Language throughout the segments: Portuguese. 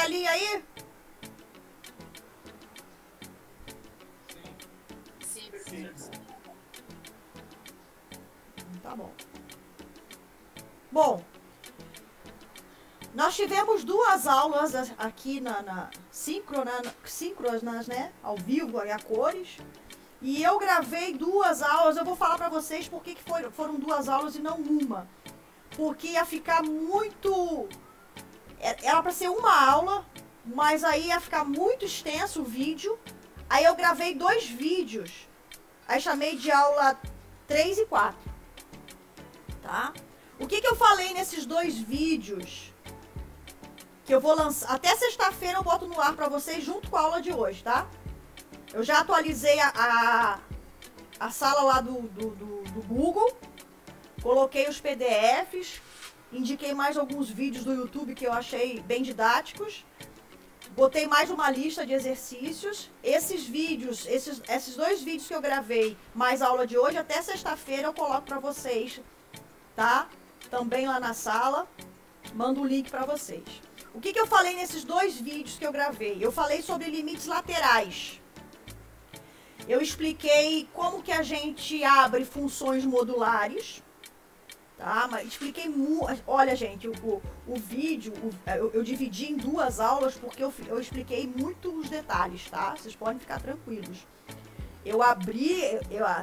amarelinho aí? Sim. Tá bom. Bom, nós tivemos 2 aulas aqui síncronas, né? Ao vivo, a cores. E eu gravei 2 aulas. Eu vou falar pra vocês por que foram 2 aulas e não uma. Porque ia ficar muito... Era pra ser uma aula, mas aí ia ficar muito extenso o vídeo. Aí eu gravei 2 vídeos. Aí chamei de aula 3 e 4. Tá? O que eu falei nesses 2 vídeos? Que eu vou lançar... Até sexta-feira eu boto no ar pra vocês junto com a aula de hoje, tá? Eu já atualizei a sala lá do Google. Coloquei os PDFs. Indiquei mais alguns vídeos do YouTube que eu achei bem didáticos. Botei mais uma lista de exercícios. Esses vídeos, esses 2 vídeos que eu gravei, mais a aula de hoje, até sexta-feira eu coloco para vocês, tá? Também lá na sala. Mando o link para vocês. O que eu falei nesses 2 vídeos que eu gravei? Eu falei sobre limites laterais. Eu expliquei como que a gente abre funções modulares. Tá, mas expliquei muito. Olha, gente, o vídeo eu dividi em 2 aulas porque eu expliquei muito os detalhes, tá? Vocês podem ficar tranquilos. Eu abri,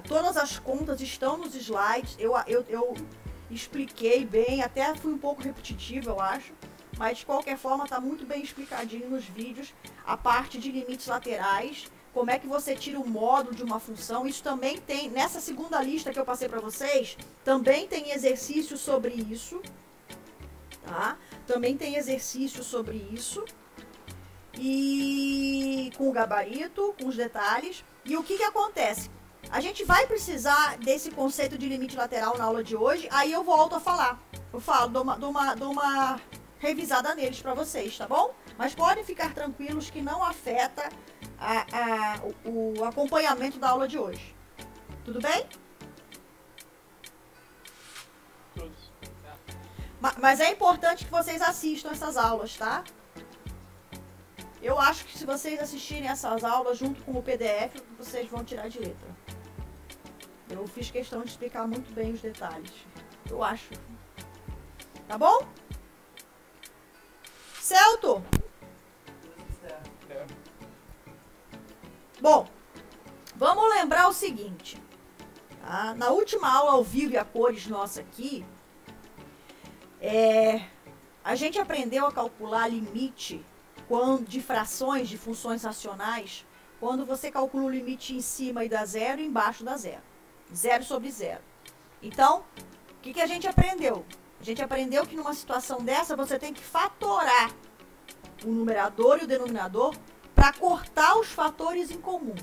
todas as contas estão nos slides. Eu expliquei bem, até fui um pouco repetitivo, eu acho. Mas de qualquer forma tá muito bem explicadinho nos vídeos a parte de limites laterais. Como é que você tira o módulo de uma função. Isso também tem, nessa segunda lista que eu passei para vocês, também tem exercício sobre isso, tá? Também tem exercício sobre isso. E com o gabarito, com os detalhes. E o que acontece? A gente vai precisar desse conceito de limite lateral na aula de hoje, aí eu volto a falar. Eu falo, dou uma revisada neles para vocês, tá bom? Mas podem ficar tranquilos que não afeta o acompanhamento da aula de hoje. Tudo bem? Todos. Mas é importante que vocês assistam essas aulas, tá? Eu acho que se vocês assistirem essas aulas junto com o PDF, vocês vão tirar de letra. Eu fiz questão de explicar muito bem os detalhes. Eu acho. Tá bom? Celto? Bom, vamos lembrar o seguinte. Tá? Na última aula ao vivo e a cores nossa aqui, a gente aprendeu a calcular limite de frações de funções racionais quando você calcula o limite em cima e dá 0 e embaixo dá 0. 0 sobre 0. Então, o que a gente aprendeu? A gente aprendeu que numa situação dessa você tem que fatorar o numerador e o denominador para cortar os fatores em comum.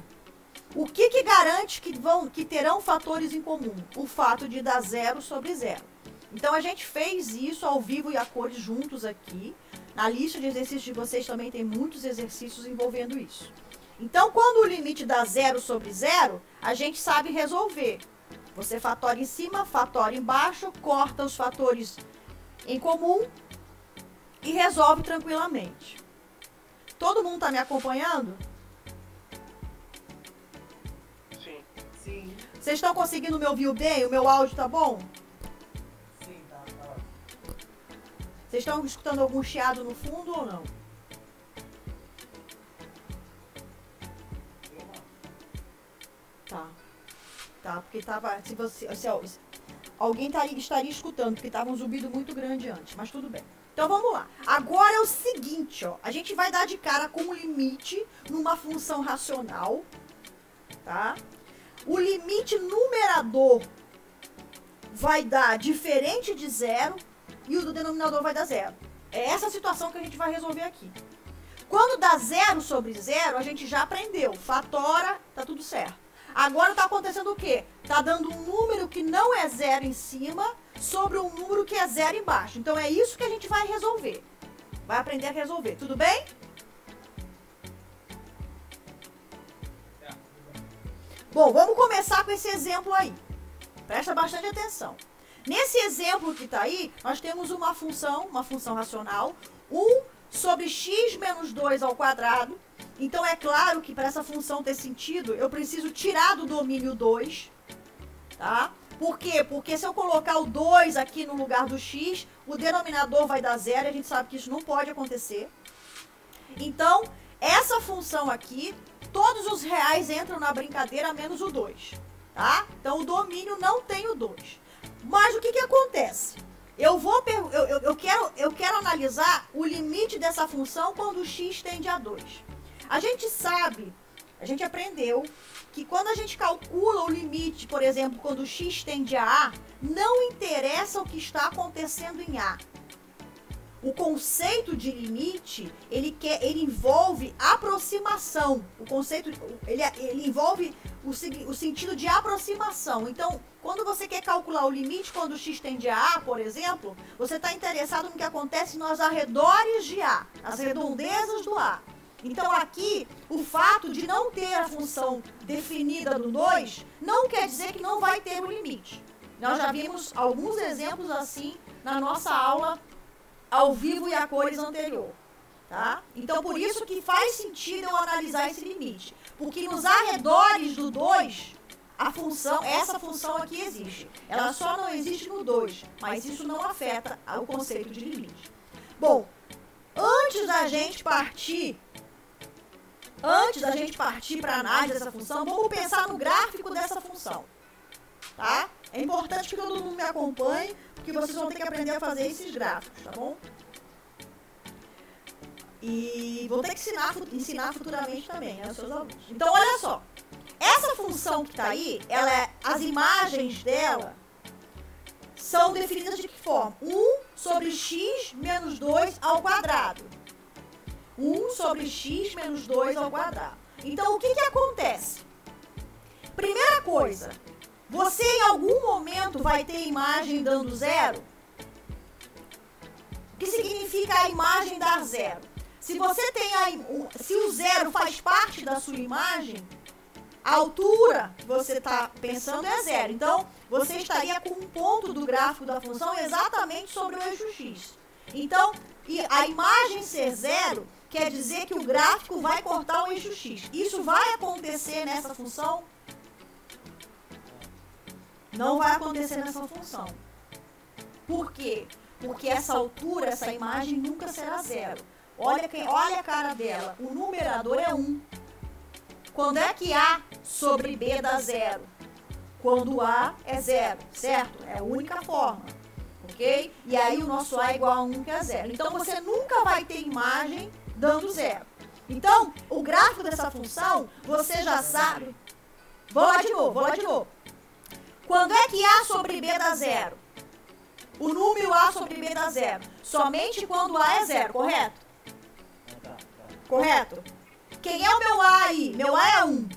O que garante que terão fatores em comum? O fato de dar 0 sobre 0. Então, a gente fez isso ao vivo e a cores juntos aqui. Na lista de exercícios de vocês também tem muitos exercícios envolvendo isso. Então, quando o limite dá 0 sobre 0, a gente sabe resolver. Você fatora em cima, fatora embaixo, corta os fatores em comum e resolve tranquilamente. Todo mundo está me acompanhando? Sim. Sim. Vocês estão conseguindo me ouvir bem? O meu áudio tá bom? Sim, tá. Vocês estão escutando algum chiado no fundo ou não? Tá. Tá, porque tava... alguém estaria escutando, porque tava um zumbido muito grande antes, mas tudo bem. Então vamos lá. Agora é o seguinte, ó. A gente vai dar de cara com o limite numa função racional, tá? O limite numerador vai dar diferente de 0 e o do denominador vai dar 0. É essa a situação que a gente vai resolver aqui. Quando dá 0 sobre 0, a gente já aprendeu. Fatora, tá tudo certo. Agora tá acontecendo o quê? Tá dando um número que não é 0 em cima sobre um número que é 0 embaixo. Então é isso que a gente vai resolver. Vai aprender a resolver. Tudo bem? Bom, vamos começar com esse exemplo aí. Presta bastante atenção. Nesse exemplo que tá aí, nós temos uma função racional, 1 sobre x menos 2 ao quadrado. Então, é claro que para essa função ter sentido, eu preciso tirar do domínio 2, tá? Por quê? Porque se eu colocar o 2 aqui no lugar do x, o denominador vai dar zero, e a gente sabe que isso não pode acontecer. Então, essa função aqui, todos os reais entram na brincadeira, menos o 2, tá? Então, o domínio não tem o 2. Mas o que acontece? Eu quero analisar o limite dessa função quando o x tende a 2. A gente sabe, a gente aprendeu que quando a gente calcula o limite, por exemplo, quando o x tende a A, não interessa o que está acontecendo em A. O conceito de limite, ele envolve aproximação. O conceito, ele envolve o sentido de aproximação. Então, quando você quer calcular o limite quando o x tende a A, por exemplo, você está interessado no que acontece nos arredores de A, as redondezas do A. Então, aqui, o fato de não ter a função definida do 2, não quer dizer que não vai ter o limite. Nós já vimos alguns exemplos assim na nossa aula ao vivo e a cores anterior, tá? Então, por isso que faz sentido eu analisar esse limite. Porque nos arredores do 2, essa função aqui existe. Ela só não existe no 2, mas isso não afeta o conceito de limite. Bom, antes da gente partir para a análise dessa função, vamos pensar no gráfico dessa função, tá? É importante que todo mundo me acompanhe, porque vocês vão ter que aprender a fazer esses gráficos, tá bom? E vou ter que ensinar futuramente também aos seus alunos. Então, olha só. Essa função que está aí, as imagens dela são definidas de que forma? 1 sobre x menos 2 ao quadrado. 1 sobre x menos 2 ao quadrado. Então, o que acontece? Primeira coisa, você em algum momento vai ter imagem dando zero? O que significa a imagem dar zero? Se você tem se o zero faz parte da sua imagem, a altura que você está pensando é zero. Então, você estaria com um ponto do gráfico da função exatamente sobre o eixo x. Então, a imagem ser zero quer dizer que o gráfico vai cortar o eixo x. Isso vai acontecer nessa função? Não vai acontecer nessa função. Por quê? Porque essa altura, essa imagem nunca será zero. Olha a cara dela. O numerador é 1. Quando é que A sobre B dá zero? Quando A é zero, certo? É a única forma. Ok? E aí o nosso A é igual a 1, que é zero. Então, você nunca vai ter imagem dando zero. Então, o gráfico dessa função, você já sabe. Vou lá de novo. Quando é que A sobre B dá zero? O número A sobre B dá zero. Somente quando A é zero, correto? Correto? Quem é o meu A aí? Meu A é 1.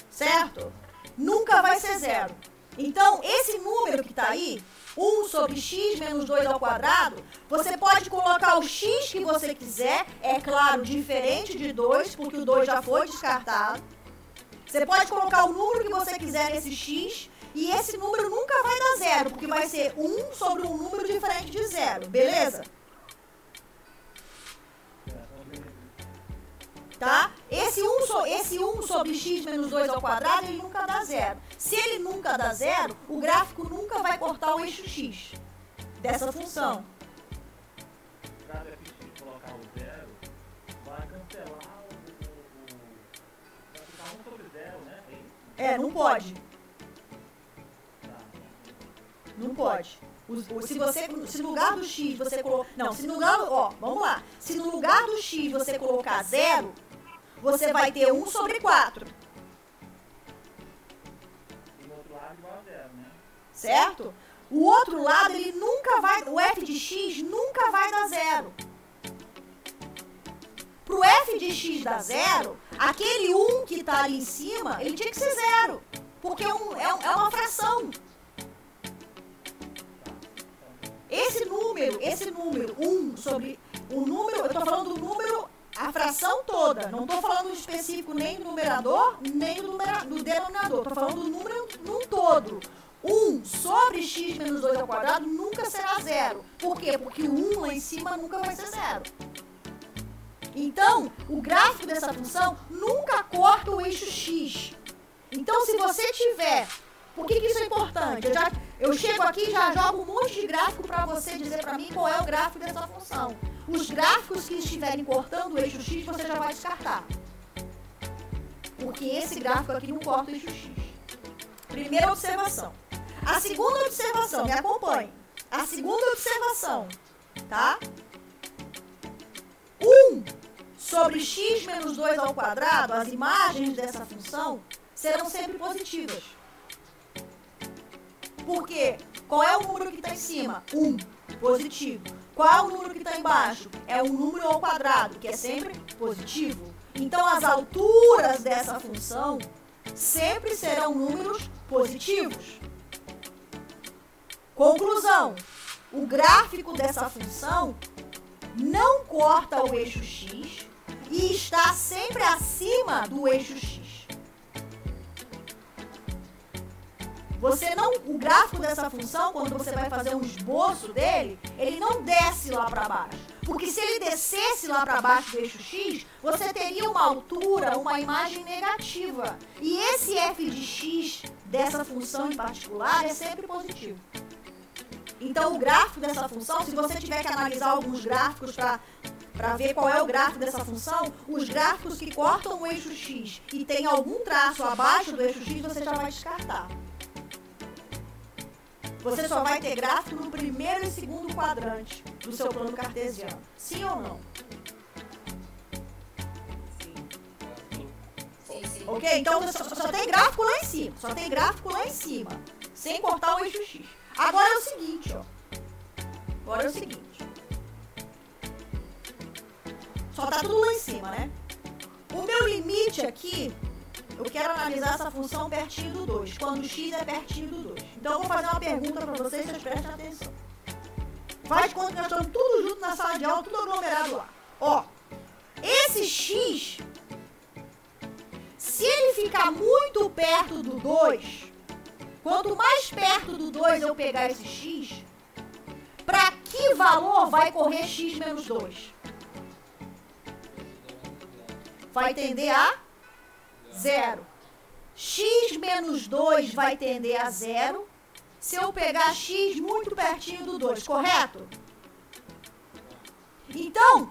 Certo? Nunca vai ser zero. Então, esse número que está aí, 1 sobre x menos 2 ao quadrado, você pode colocar o x que você quiser, é claro, diferente de 2, porque o 2 já foi descartado. Você pode colocar o número que você quiser nesse x, e esse número nunca vai dar zero, porque vai ser 1 sobre um número diferente de zero, beleza? Tá? Esse 1 sobre x menos 2 ao quadrado, ele nunca dá zero. Se ele nunca dá zero, o gráfico nunca vai cortar o eixo x dessa função. Cada vez que colocar o zero, vai cancelar vai ficar 1 sobre 0, né? Não pode. Não pode. Se no lugar do x você colocar... Não, se no lugar... vamos lá. Se no lugar do x você colocar zero, você vai ter 1 sobre 4. E o outro lado igual a 0, né? Certo? O outro lado, ele nunca vai... O f de x nunca vai dar zero. Pro f de x dar zero, aquele 1 que está ali em cima, ele tinha que ser zero. Porque é uma fração. Esse número 1 sobre o número, eu estou falando do número, a fração toda. Não estou falando específico nem do numerador, nem do denominador. Estou falando do número num todo. 1 sobre x menos 2 ao quadrado nunca será zero. Por quê? Porque o 1 lá em cima nunca vai ser zero. Então, o gráfico dessa função nunca corta o eixo x. Então, se você tiver... Por que isso é importante? Eu chego aqui e já jogo um monte de gráfico para você dizer para mim qual é o gráfico dessa função. Os gráficos que estiverem cortando o eixo x, você já vai descartar. Porque esse gráfico aqui não corta o eixo x. Primeira observação. A segunda observação, me acompanhe. A segunda observação, tá? 1 sobre x menos 2 ao quadrado, as imagens dessa função serão sempre positivas. Por quê? Qual é o número que está em cima? 1, positivo. Qual é o número que está embaixo? É um número ao quadrado, que é sempre positivo. Então, as alturas dessa função sempre serão números positivos. Conclusão. O gráfico dessa função não corta o eixo x e está sempre acima do eixo x. O gráfico dessa função, quando você vai fazer um esboço dele, ele não desce lá para baixo. Porque se ele descesse lá para baixo do eixo x, você teria uma altura, uma imagem negativa. E esse f de x dessa função em particular é sempre positivo. Então, o gráfico dessa função, se você tiver que analisar alguns gráficos para ver qual é o gráfico dessa função, os gráficos que cortam o eixo x e tem algum traço abaixo do eixo x, você já vai descartar. Você só vai ter gráfico no primeiro e segundo quadrante do seu plano cartesiano. Sim ou não? Sim. Ok? Então, só tem gráfico lá em cima. Só tem gráfico lá em cima. Sem cortar o eixo x. Agora é o seguinte, ó. Agora é o seguinte. Só tá tudo lá em cima, né? O meu limite aqui, eu quero analisar essa função pertinho do 2, quando x é pertinho do 2. Então, eu vou fazer uma pergunta para vocês, vocês prestem atenção. Faz de conta que nós estamos tudo junto na sala de aula, tudo aglomerado lá. Ó, esse x, se ele ficar muito perto do 2, quanto mais perto do 2 eu pegar esse x, para que valor vai correr x menos 2? Vai tender a 0. X menos 2 vai tender a 0 se eu pegar x muito pertinho do 2, correto? Então,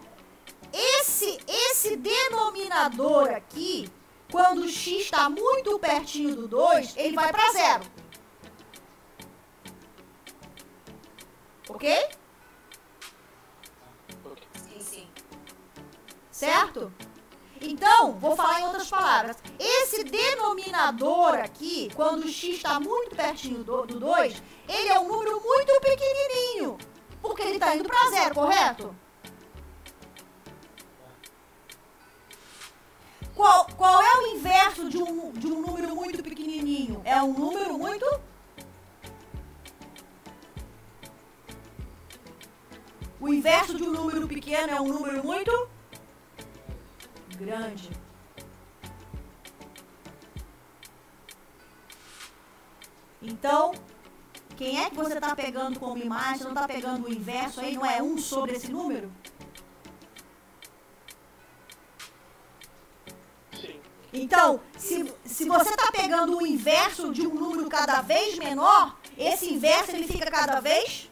esse denominador aqui, quando x está muito pertinho do 2, ele vai para 0. Ok? Sim. Certo? Então, vou falar em outras palavras. Esse denominador aqui, quando o x está muito pertinho do 2, ele é um número muito pequenininho, porque ele está indo para 0, correto? Qual é o inverso de um número muito pequenininho? É um número muito... O inverso de um número pequeno é um número muito... grande. Então, quem é que você está pegando como imagem? Você não está pegando o inverso aí? Não é 1 sobre esse número? Sim. Então, se você está pegando o inverso de um número cada vez menor, esse inverso ele fica cada vez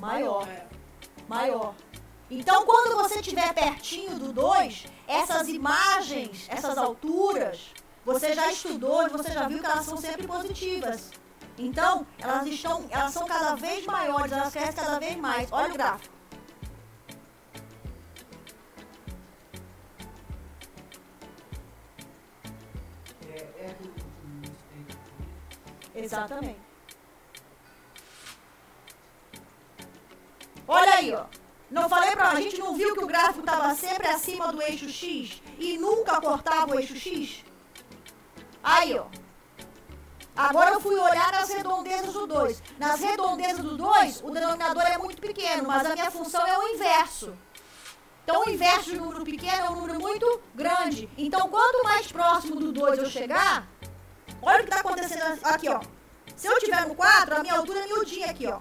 maior. Então, quando você estiver pertinho do 2, essas imagens, essas alturas, você já estudou e você já viu que elas são sempre positivas. Então, elas são cada vez maiores, elas crescem cada vez mais. Olha o gráfico. Exatamente. Olha aí, ó. Não falei pra a gente não viu que o gráfico estava sempre acima do eixo x e nunca cortava o eixo x? Aí, ó. Agora eu fui olhar nas redondezas do 2. Nas redondezas do 2, o denominador é muito pequeno, mas a minha função é o inverso. Então, o inverso de um número pequeno é um número muito grande. Então, quanto mais próximo do 2 eu chegar, Olha o que está acontecendo aqui, ó. Se eu tiver no 4, a minha altura é miudinha aqui, ó.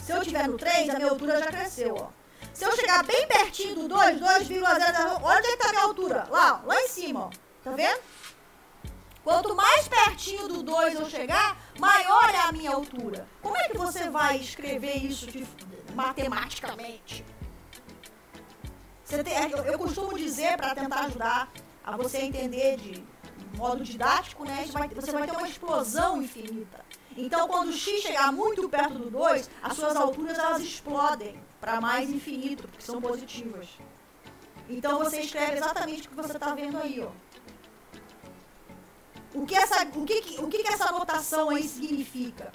Se eu tiver no 3, a minha altura já cresceu, ó. Se eu chegar bem pertinho do 2, 2,0, olha onde é que tá a minha altura. Lá, ó, lá em cima, ó. Tá vendo? Quanto mais pertinho do 2 eu chegar, maior é a minha altura. Como é que você vai escrever isso matematicamente? Eu costumo dizer, para tentar ajudar a você entender de modo didático, né? Você vai ter uma explosão infinita. Então, quando o x chegar muito perto do 2, as suas alturas elas explodem para mais infinito, porque são positivas. Então, você escreve exatamente o que você está vendo aí, ó. O que essa notação aí significa?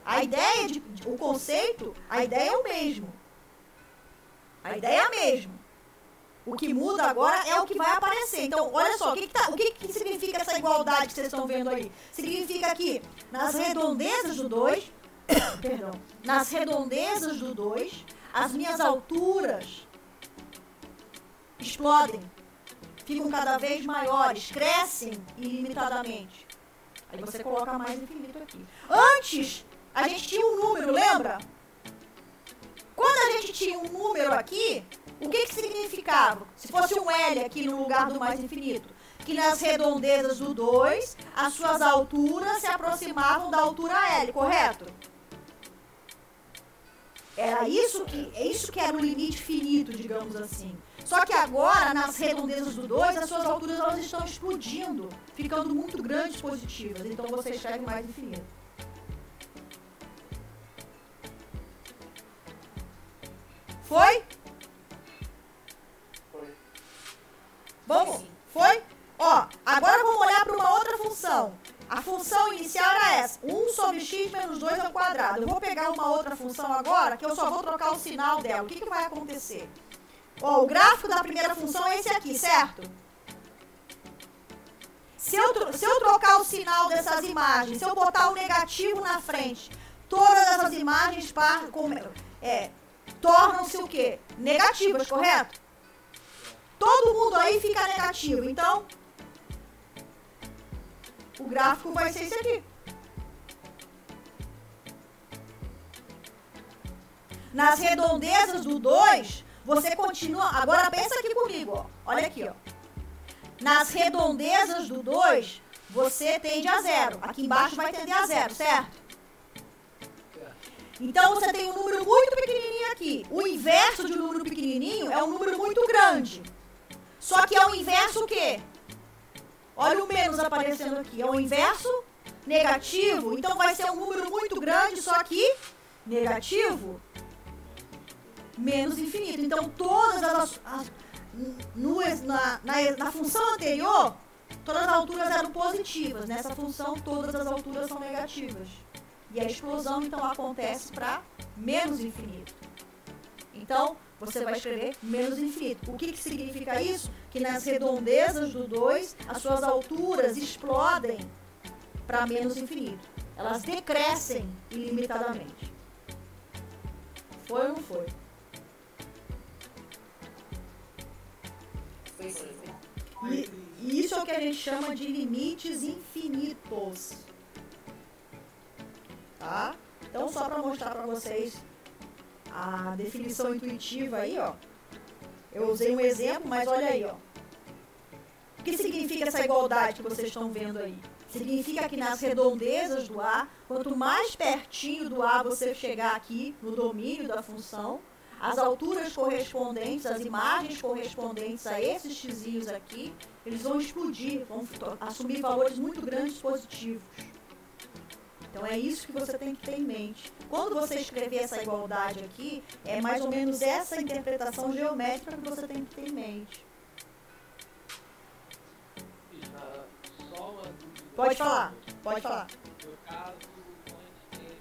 A ideia, o conceito, a ideia é o mesmo. A ideia é a mesma. O que muda agora é o que vai aparecer. Então, olha só, o que significa essa igualdade que vocês estão vendo aí? Significa que nas redondezas do 2, perdão, nas redondezas do 2, as minhas alturas explodem, ficam cada vez maiores, crescem ilimitadamente. Aí você coloca mais infinito aqui. Antes, a gente tinha um número, lembra? Quando a gente tinha um número aqui, o que significava? Se fosse um L aqui no lugar do mais infinito, que nas redondezas do 2, as suas alturas se aproximavam da altura L, correto? É isso que era o limite finito, digamos assim. Só que agora, nas redondezas do 2, as suas alturas elas estão explodindo, ficando muito grandes positivas. Então você escreve mais infinito. Foi? Vamos? Foi? Ó, agora vamos olhar para uma outra função. A função inicial era essa, 1 sobre x menos 2 ao quadrado. Eu vou pegar uma outra função agora, que eu só vou trocar o sinal dela. O que vai acontecer? Ó, o gráfico da primeira função é esse aqui, certo? Se eu trocar o sinal dessas imagens, se eu botar o negativo na frente, todas essas imagens tornam-se o quê? Negativas, correto? Todo mundo aí fica negativo, então o gráfico vai ser esse aqui. Nas redondezas do 2, você continua... Agora pensa aqui comigo, ó. Olha aqui, ó. Nas redondezas do 2, você tende a 0. Aqui embaixo vai tender a 0, certo? Então você tem um número muito pequenininho aqui. O inverso de um número pequenininho é um número muito grande. Só que é o inverso o quê? Olha o menos aparecendo aqui. É o inverso negativo. Então vai ser um número muito grande, só que negativo menos infinito. Então todas na função anterior, todas as alturas eram positivas. Nessa função, todas as alturas são negativas. E a explosão, então, acontece para menos infinito. Então, você vai escrever menos infinito. O que significa isso? Que nas redondezas do 2, as suas alturas explodem para menos infinito. Elas decrescem ilimitadamente. Foi ou não foi? E isso é o que a gente chama de limites infinitos. Tá? Então, só para mostrar para vocês a definição intuitiva aí, ó. Eu usei um exemplo, mas olha aí, ó. O que significa essa igualdade que vocês estão vendo aí? Significa que nas redondezas do A, quanto mais pertinho do A você chegar aqui, no domínio da função, as alturas correspondentes, as imagens correspondentes a esses xizinhos aqui, eles vão explodir, vão assumir valores muito grandes positivos. Então é isso que você tem que ter em mente. Quando você escrever essa igualdade aqui, é mais ou menos essa interpretação geométrica que você tem que ter em mente. Só uma dúvida. Pode falar, pode falar. No caso, onde tem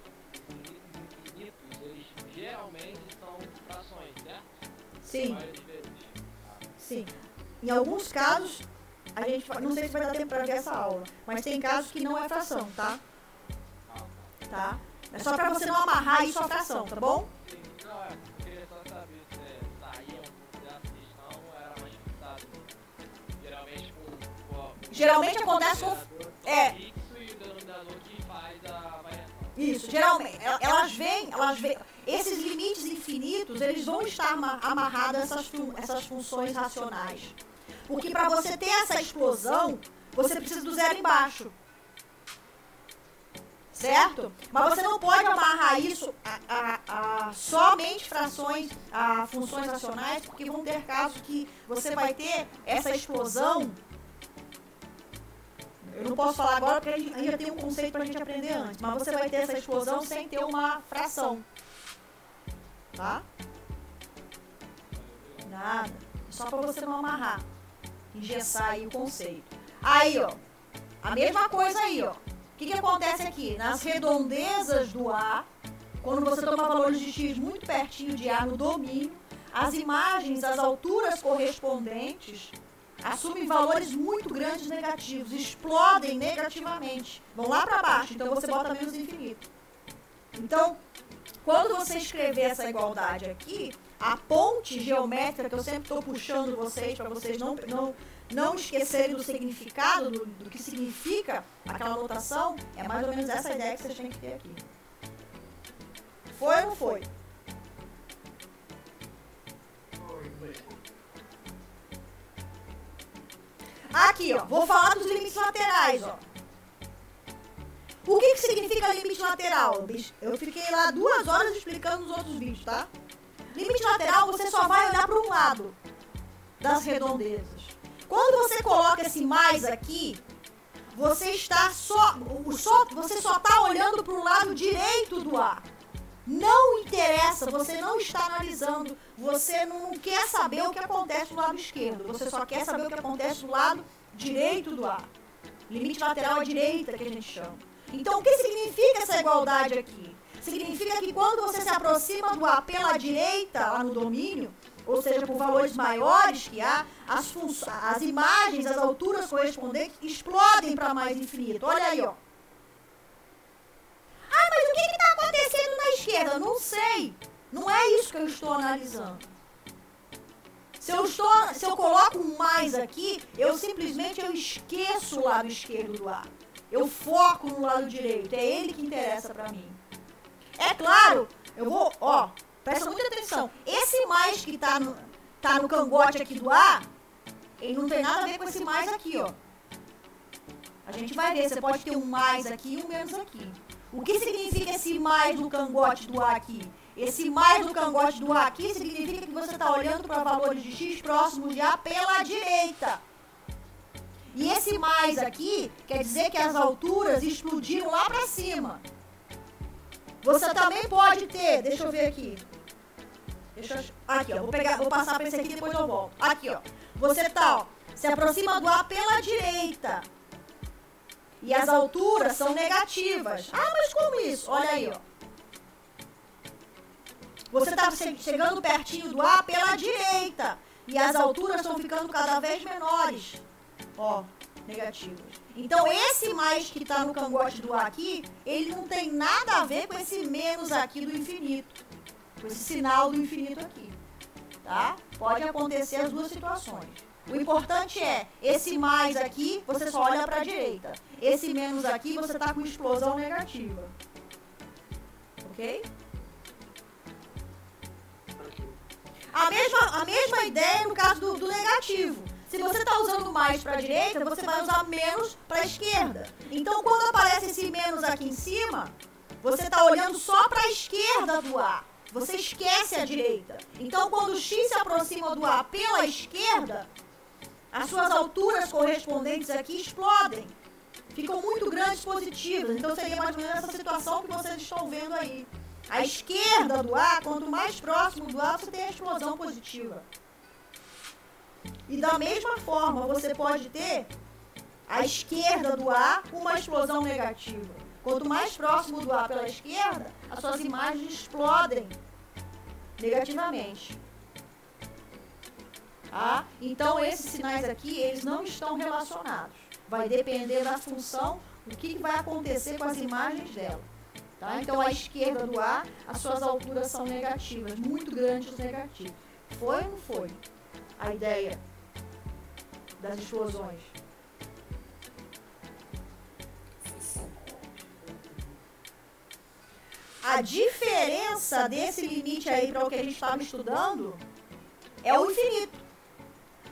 infinitos, eles geralmente são frações, né? Sim, Várias vezes. sim. Em alguns casos, a gente não sei se vai dar tempo para ver essa aula, mas tem casos que não é fração, tá? Tá? É só para você não amarrar isso à fração, tá bom? Sim, não, eu queria só saber se saía dessa questão ou era mais fixado. Geralmente com Geralmente acontece com... É, fixo e Isso, geralmente, elas vêm, esses limites infinitos, eles vão estar amarrados a essas funções racionais. Porque para você ter essa explosão, você precisa do zero embaixo. Certo? Mas você não pode amarrar isso a somente frações, a funções racionais, porque vão ter casos que você vai ter essa explosão. Eu não posso falar agora porque ainda tem um conceito para a gente aprender antes, mas você vai ter essa explosão sem ter uma fração. Tá? Nada. Só para você não amarrar. Engessar aí o conceito. Aí, ó. A mesma coisa aí, ó. O que acontece aqui? Nas redondezas do A, quando você toma valores de x muito pertinho de A no domínio, as imagens, as alturas correspondentes, assumem valores muito grandes negativos, explodem negativamente, vão lá para baixo, então você bota menos infinito. Então, quando você escrever essa igualdade aqui, a ponte geométrica que eu sempre estou puxando vocês, para vocês não esquecerem do significado, do que significa aquela notação, é mais ou menos essa ideia que vocês têm que ter aqui. Foi ou não foi? Aqui, ó, vou falar dos limites laterais, ó. O que significa limite lateral? Eu fiquei lá 2 horas explicando nos outros vídeos, tá? Limite lateral, você só vai olhar para um lado das redondezas. Quando você coloca esse mais aqui, você só está olhando para o lado direito do A. Não interessa, você não está analisando, você não quer saber o que acontece do lado esquerdo, você só quer saber o que acontece do lado direito do A. Limite lateral à direita, que a gente chama. Então, o que significa essa igualdade aqui? Significa que quando você se aproxima do A pela direita, lá no domínio, ou seja, por valores maiores que A, as imagens, as alturas correspondentes explodem para mais infinito. Olha aí, ó. Ah, mas o que está acontecendo na esquerda? Não sei. Não é isso que eu estou analisando. Se eu coloco um mais aqui, eu simplesmente esqueço o lado esquerdo do A. Eu foco no lado direito. É ele que interessa para mim. É claro, eu vou, ó, presta muita atenção. Esse mais que tá no cangote aqui do A, ele não tem nada a ver com esse mais aqui, ó. A gente vai ver, você pode ter um mais aqui e um menos aqui. O que significa esse mais no cangote do A aqui? Esse mais no cangote do A aqui significa que você está olhando para valores de x próximos de A pela direita. E esse mais aqui quer dizer que as alturas explodiram lá para cima. Você também pode ter, deixa eu ver aqui. Aqui, ó, vou passar para esse aqui e depois eu volto. Aqui, ó. Você tá, ó, se aproxima do A pela direita. E as alturas são negativas. Ah, mas como isso? Olha aí, ó. Você está chegando pertinho do A pela direita. E as alturas estão ficando cada vez menores. Ó, negativas. Então, esse mais que está no cangote do A aqui, ele não tem nada a ver com esse menos aqui do infinito. Com esse sinal do infinito aqui. Tá? Pode acontecer as duas situações. O importante é, esse mais aqui, você só olha para a direita. Esse menos aqui, você está com explosão negativa. Ok? A mesma ideia no caso do negativo. Se você está usando mais para a direita, você vai usar menos para a esquerda. Então, quando aparece esse menos aqui em cima, você está olhando só para a esquerda do A. Você esquece a direita. Então, quando o x se aproxima do A pela esquerda, as suas alturas correspondentes aqui explodem. Ficam muito grandes positivas. Então, seria mais ou menos essa situação que vocês estão vendo aí. A esquerda do A, quanto mais próximo do A, você tem a explosão positiva. E da mesma forma, você pode ter a esquerda do A uma explosão negativa. Quanto mais próximo do A pela esquerda, as suas imagens explodem negativamente. Tá? Então, esses sinais aqui, eles não estão relacionados. Vai depender da função, do que vai acontecer com as imagens dela. Tá? Então, a esquerda do A, as suas alturas são negativas, muito grandes negativos. Foi ou não foi a ideia das explosões? a diferença desse limite aí para o que a gente estava estudando é o infinito.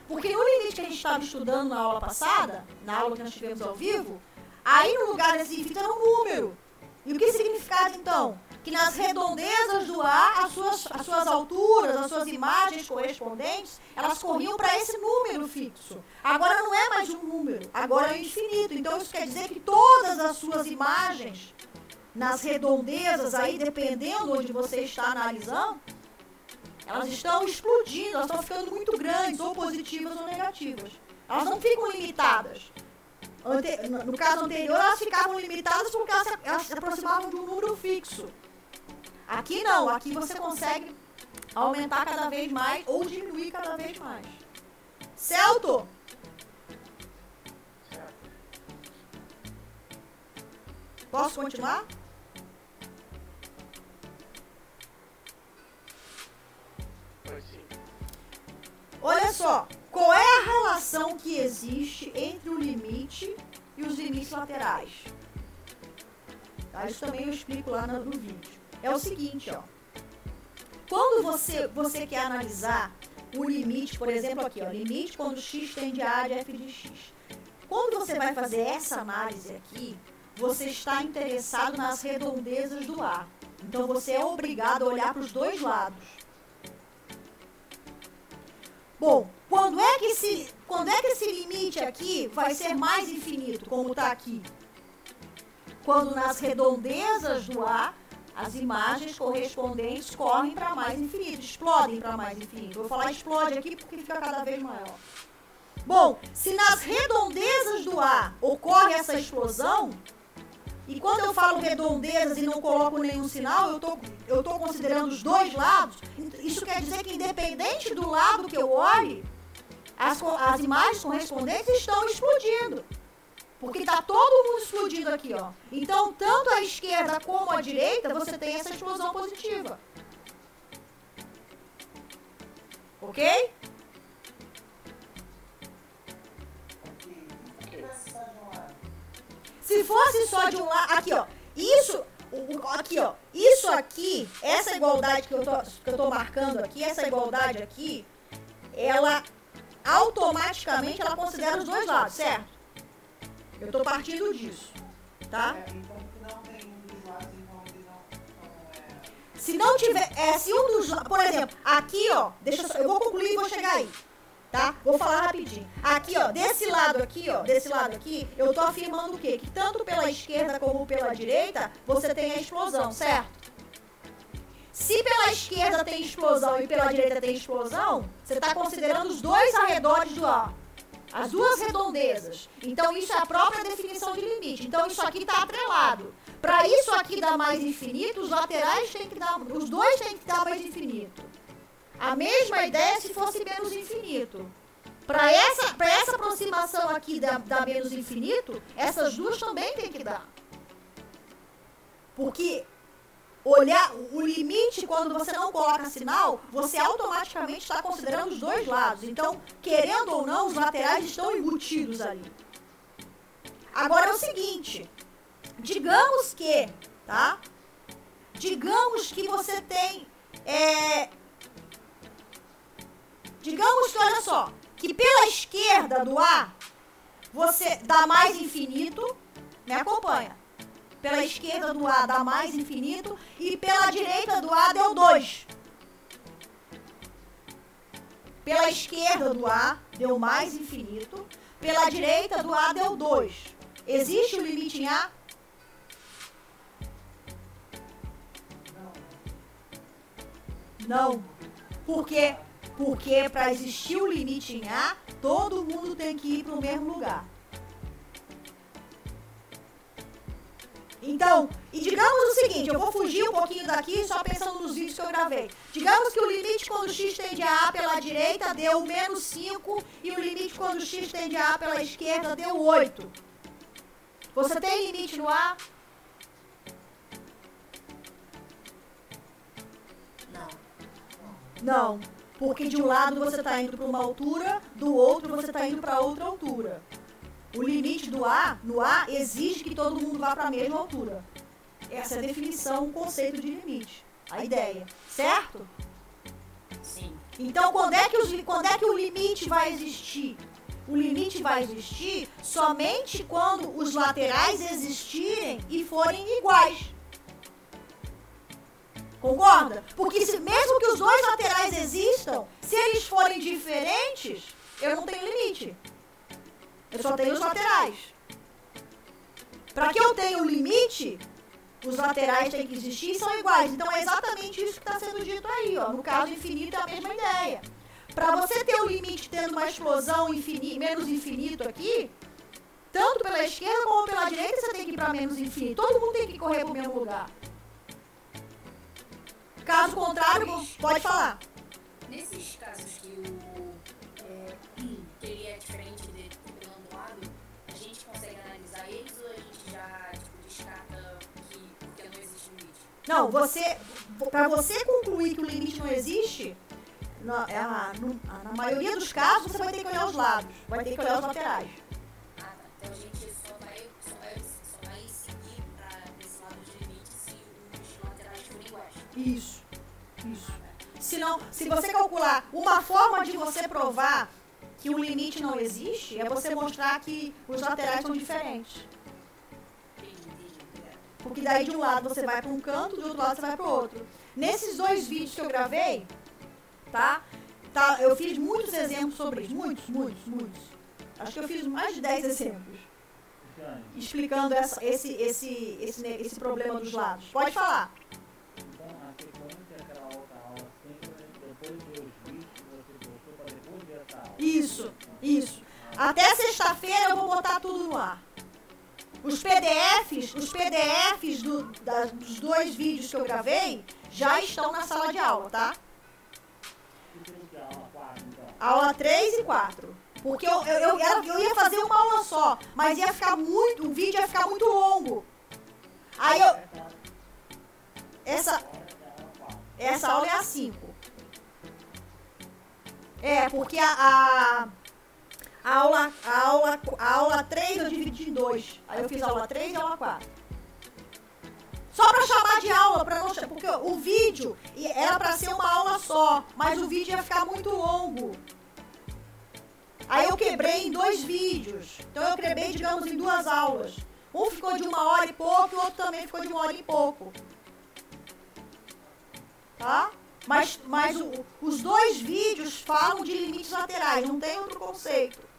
Porque no limite que a gente estava estudando na aula passada, na aula que nós tivemos ao vivo, aí no lugar desse infinito era um número. E o que significava então? Que nas redondezas do ar, as suas alturas, as suas imagens correspondentes, elas corriam para esse número fixo. Agora não é mais um número, agora é o infinito. Então isso quer dizer que todas as suas imagens, nas redondezas aí, dependendo onde você está analisando, elas estão explodindo, elas estão ficando muito grandes, ou positivas ou negativas. Elas não ficam limitadas. No caso anterior, elas ficavam limitadas porque elas se aproximavam de um número fixo. Aqui não, aqui você consegue aumentar cada vez mais ou diminuir cada vez mais. Celto? Posso continuar? Olha só, qual é a relação que existe entre o limite e os limites laterais? Tá, isso também eu explico lá no vídeo. É o seguinte, ó. Quando você quer analisar o limite, por exemplo aqui, ó, limite quando x tende a de f de x. Quando você vai fazer essa análise aqui, você está interessado nas redondezas do A. Então você é obrigado a olhar para os dois lados. Bom, quando é que esse limite aqui vai ser mais infinito, como está aqui? Quando nas redondezas do A, as imagens correspondentes correm para mais infinito, explodem para mais infinito. Eu vou falar explode aqui porque fica cada vez maior. Bom, se nas redondezas do A ocorre essa explosão, e quando eu falo redondezas e não coloco nenhum sinal, eu estou considerando os dois lados, isso quer dizer que independente do lado que eu olhe, as imagens correspondentes estão explodindo. Porque está todo mundo explodindo aqui, ó. Então, tanto a esquerda como a direita, você tem essa explosão positiva. Ok? Se fosse só de um lado, aqui, ó. Isso aqui, essa igualdade que eu tô marcando aqui, essa igualdade aqui, ela automaticamente ela considera os dois lados, certo? Eu estou partindo disso, tá? Se não tiver, se um dos, por exemplo, aqui, ó, eu vou concluir e vou chegar aí, tá? Vou falar rapidinho. Aqui, ó, desse lado aqui, eu tô afirmando o quê? Que tanto pela esquerda como pela direita, você tem a explosão, certo? Se pela esquerda tem explosão e pela direita tem explosão, você está considerando os dois arredores do A. As duas redondezas. Então, isso é a própria definição de limite. Então, isso aqui está atrelado. Para isso aqui dar mais infinito, os laterais têm que dar, os dois têm que dar mais infinito. A mesma ideia se fosse menos infinito. Para essa aproximação aqui da menos infinito, essas duas também têm que dar. Porque olhar o limite, quando você não coloca sinal, você automaticamente está considerando os dois lados. Então, querendo ou não, os laterais estão embutidos ali. Agora é o seguinte, digamos que, tá? Digamos que você tem, digamos que, olha só, que pela esquerda do A, você dá mais infinito, me acompanha. Pela esquerda do A dá mais infinito e pela direita do A deu 2. Pela esquerda do A deu mais infinito, pela direita do A deu 2. Existe o limite em A? Não. Por quê? Porque para existir o limite em A, todo mundo tem que ir para o mesmo lugar. Então, e digamos o seguinte, eu vou fugir um pouquinho daqui só pensando nos vídeos que eu gravei. Digamos que o limite quando x tende a A pela direita deu menos 5 e o limite quando x tende a A pela esquerda deu 8. Você tem limite no A? Não. Porque de um lado você está indo para uma altura, do outro você está indo para outra altura. O limite do A, no A, exige que todo mundo vá para a mesma altura. essa é a definição, o conceito de limite. A ideia, certo? Sim. Então, quando é que o limite vai existir? O limite vai existir somente quando os laterais existirem e forem iguais. Concorda? Porque mesmo que os dois laterais existam, se eles forem diferentes, eu não tenho limite. Eu só tenho os laterais. Para que eu tenha um limite, os laterais têm que existir e são iguais. Então é exatamente isso que está sendo dito aí. Ó. No caso infinito é a mesma ideia. Para você ter o limite tendo uma explosão menos infinito aqui, tanto pela esquerda como pela direita, você tem que ir para menos infinito. Todo mundo tem que correr para o mesmo lugar. Caso contrário, pode falar. Nesses casos que que ele é diferente do lado, a gente consegue analisar eles ou a gente já descarta porque não existe limite? Não, para você concluir que o limite não existe, na maioria dos casos, você vai ter que olhar os lados, vai ter que olhar os laterais. Ah, tá. Então a gente só vai seguir para esse lado de limite se os laterais forem iguais. Isso. Se você calcular uma forma de você provar que o limite não existe, é você mostrar que os laterais são diferentes. Porque daí de um lado você vai para um canto, do outro lado você vai para o outro. Nesses 2 vídeos que eu gravei, tá? Eu fiz muitos exemplos sobre isso. Muitos. Acho que eu fiz mais de 10 exemplos. Explicando esse problema dos lados. Pode falar. Então, a questão é que aquela outra aula sempre, depois dos vídeos que você postou, para depois dessa aula. Isso. Até sexta-feira eu vou botar tudo no ar. Os PDFs dos 2 vídeos que eu gravei já estão na sala de aula, tá? Aula 3 e 4. Porque eu ia fazer uma aula só, mas o vídeo ia ficar muito longo. Aí essa aula é a 5. Porque a aula 3 eu dividi em 2. Aí eu fiz a aula 3 e a aula 4. Só para chamar de aula, porque o vídeo era para ser uma aula só, mas o vídeo ia ficar muito longo. Aí eu quebrei em 2 vídeos. Então eu quebrei, digamos, em 2 aulas. Um ficou de 1 hora e pouco e o outro também ficou de 1 hora e pouco. Tá? Mas os 2 vídeos falam de limites laterais, não tem outro conceito.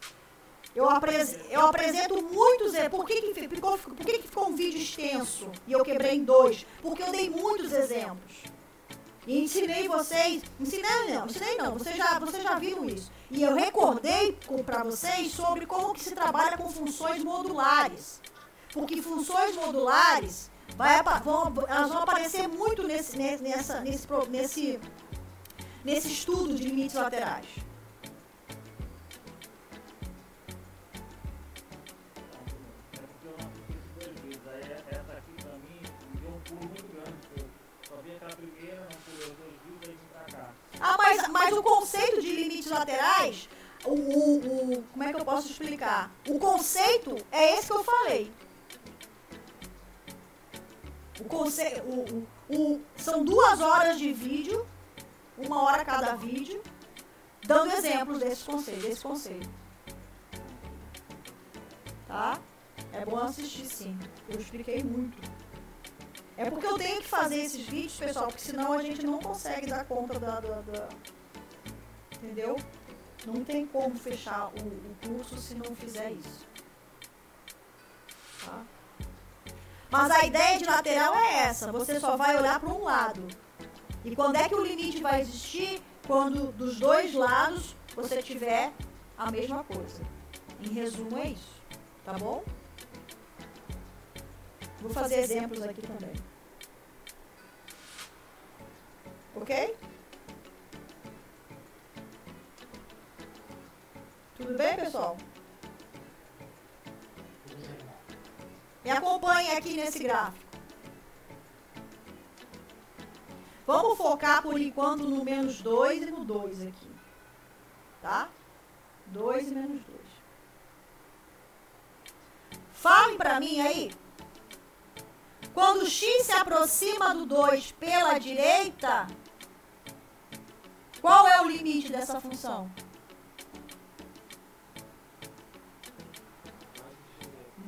Eu apresento muitos exemplos. Por que ficou um vídeo extenso e eu quebrei em 2? Porque eu dei muitos exemplos. E ensinei vocês. Ensinei não, vocês já viram isso. E eu recordei para vocês sobre como que se trabalha com funções modulares. Porque funções modulares elas vão aparecer muito nesse estudo de limites laterais. Essa aqui pra mim me deu um pulo muito grande, porque eu só vi aquela primeira, não pulei os 2 vídeos e vim pra cá. Mas o conceito de limites laterais, como é que eu posso explicar? O conceito é esse que eu falei. São 2 horas de vídeo, 1 hora cada vídeo, dando exemplos desse conceito. Tá? É bom assistir, sim. Eu expliquei muito. É porque eu tenho que fazer esses vídeos, pessoal, porque senão a gente não consegue dar conta entendeu? Não tem como fechar o curso se não fizer isso. Tá? Mas a ideia de lateral é essa. Você só vai olhar para um lado. E quando é que o limite vai existir? Quando dos 2 lados você tiver a mesma coisa. Em resumo, é isso. Tá bom? Vou fazer exemplos aqui também. Ok? Tudo bem, pessoal? Me acompanhe aqui nesse gráfico. Vamos focar por enquanto no menos 2 e no 2 aqui. Tá? 2 e menos 2. Falem para mim aí. Quando x se aproxima do 2 pela direita, qual é o limite dessa função?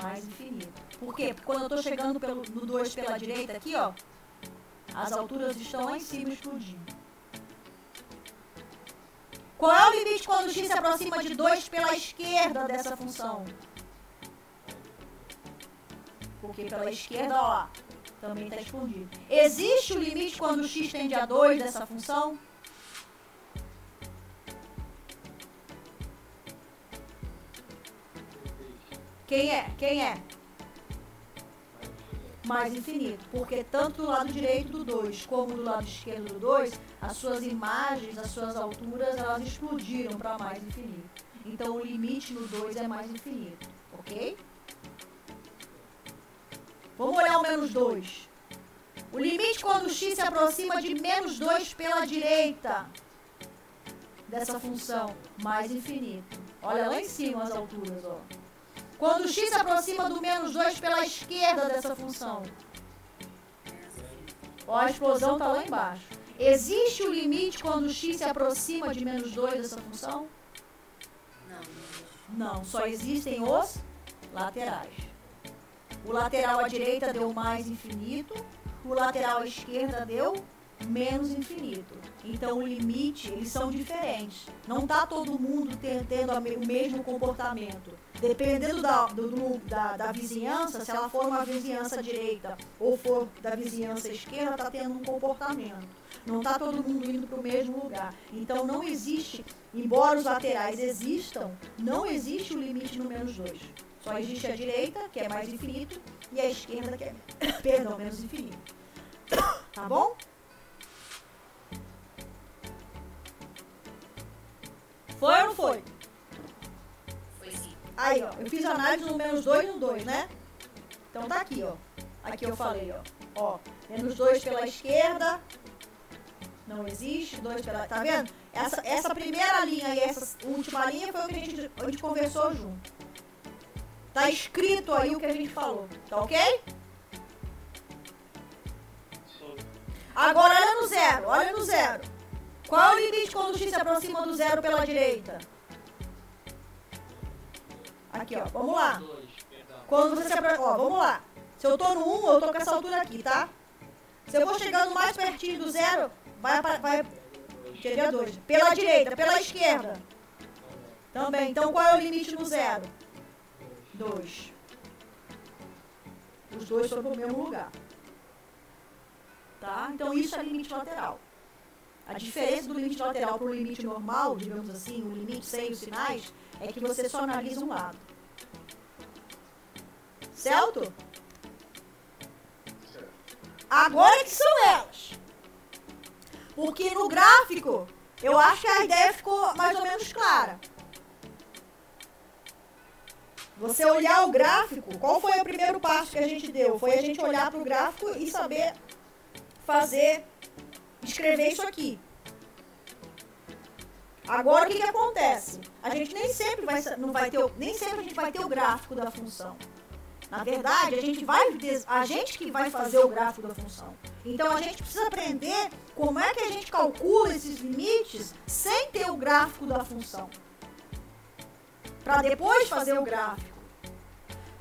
Mais infinito. Por quê? Porque quando eu estou chegando no 2 pela direita aqui, ó, as alturas estão lá em cima explodindo. Qual é o limite quando x se aproxima de 2 pela esquerda dessa função? Porque pela esquerda, ó lá, também está explodido. Existe o limite quando x tende a 2 dessa função? Quem é? Quem é? Mais infinito. Porque tanto do lado direito do 2 como do lado esquerdo do 2, as suas imagens, as suas alturas, elas explodiram para mais infinito. Então o limite no 2 é mais infinito. Ok? Vamos olhar o menos 2. O limite quando x se aproxima de menos 2 pela direita dessa função, mais infinito. Olha lá em cima as alturas, ó. Quando x se aproxima do menos 2 pela esquerda dessa função. Ó, a explosão está lá embaixo. Existe o limite quando x se aproxima de menos 2 dessa função? Não, só existem os laterais. O lateral à direita deu mais infinito, o lateral à esquerda deu menos infinito. Então, o limite, eles são diferentes. Não está todo mundo tendo o mesmo comportamento. Dependendo da vizinhança, se ela for uma vizinhança direita ou for da vizinhança esquerda, está tendo um comportamento. Não está todo mundo indo para o mesmo lugar. Então, não existe, embora os laterais existam, não existe o limite no menos 2. Só existe a direita, que é mais infinito, e a esquerda, que é, perdão, menos infinito. Tá bom? Foi ou não foi? Foi sim. Aí, ó, eu fiz análise no menos 2 e no 2, né? Então tá aqui, ó. Aqui eu falei, ó. Ó, menos 2 pela esquerda. Não existe. 2 pela... Tá vendo? Essa primeira linha e essa última linha foi o que a gente conversou junto. Tá escrito aí o que a gente falou. Tá ok? Agora olha no zero. Olha no zero. Qual é o limite quando x se aproxima do zero pela direita? Aqui, ó. Vamos lá. Quando você se aproxima... Ó, vamos lá. Se eu tô no 1, eu tô com essa altura aqui, tá? Se eu vou chegando mais pertinho do zero, vai teria 2. Pela direita, pela esquerda. Também. Então, qual é o limite no zero? 2. Os dois estão no mesmo lugar. Tá? Então, isso é limite lateral. A diferença do limite lateral para o limite normal, digamos assim, o limite sem os sinais, é que você só analisa um lado. Certo? Agora que são elas. Porque no gráfico, eu acho que a ideia ficou mais ou menos clara. Você olhar o gráfico, qual foi o primeiro passo que a gente deu? Foi a gente olhar para o gráfico e saber escrever isso aqui. Agora o que acontece? A gente nem sempre a gente vai ter o gráfico da função. Na verdade, a gente que vai fazer o gráfico da função. Então a gente precisa aprender como é que a gente calcula esses limites sem ter o gráfico da função. Para depois fazer o gráfico.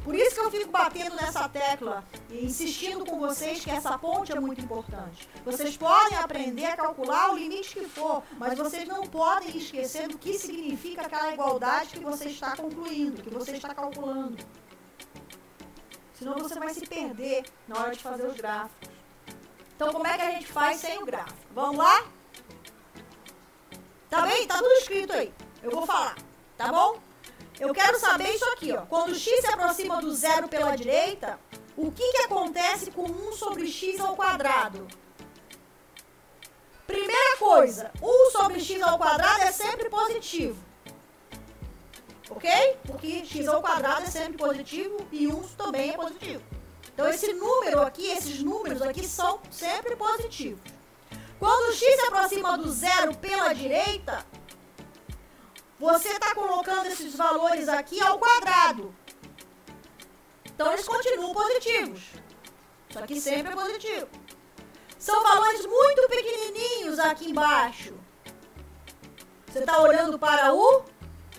Por isso que eu fico batendo nessa tecla e insistindo com vocês que essa ponte é muito importante. Vocês podem aprender a calcular o limite que for, mas vocês não podem esquecer do que significa aquela igualdade que você está concluindo, que você está calculando. Senão você vai se perder na hora de fazer os gráficos. Então, como é que a gente faz sem o gráfico? Vamos lá? Tá bem? Tá tudo escrito aí. Eu vou falar, tá bom? Eu quero saber isso aqui, ó. Quando x se aproxima do zero pela direita, o que acontece com 1 sobre x ao quadrado? Primeira coisa, 1 sobre x ao quadrado é sempre positivo. Ok? Porque x ao quadrado é sempre positivo e 1 também é positivo. Então, esses números aqui são sempre positivos. Quando x se aproxima do zero pela direita, você está colocando esses valores aqui ao quadrado. Então, eles continuam positivos. Isso aqui sempre é positivo. São valores muito pequenininhos aqui embaixo. Você está olhando para o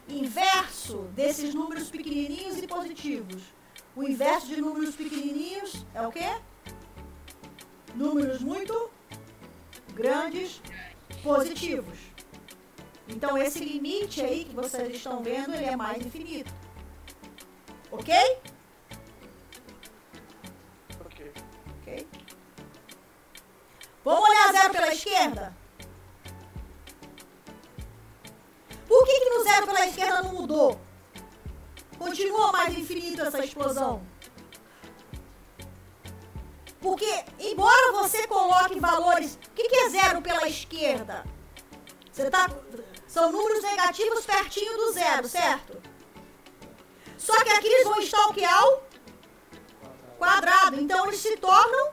inverso desses números pequenininhos e positivos. O inverso de números pequenininhos é o quê? Números muito grandes, positivos. Então, esse limite aí que vocês estão vendo, ele é mais infinito. Ok? Ok. Vamos olhar zero pela esquerda? Por que no zero pela esquerda não mudou? Continua mais infinito essa explosão. Porque, embora você coloque valores... O que é zero pela esquerda? São números negativos pertinho do zero, certo? Só que aqui eles vão estar o que? Ao quadrado. Então, eles se tornam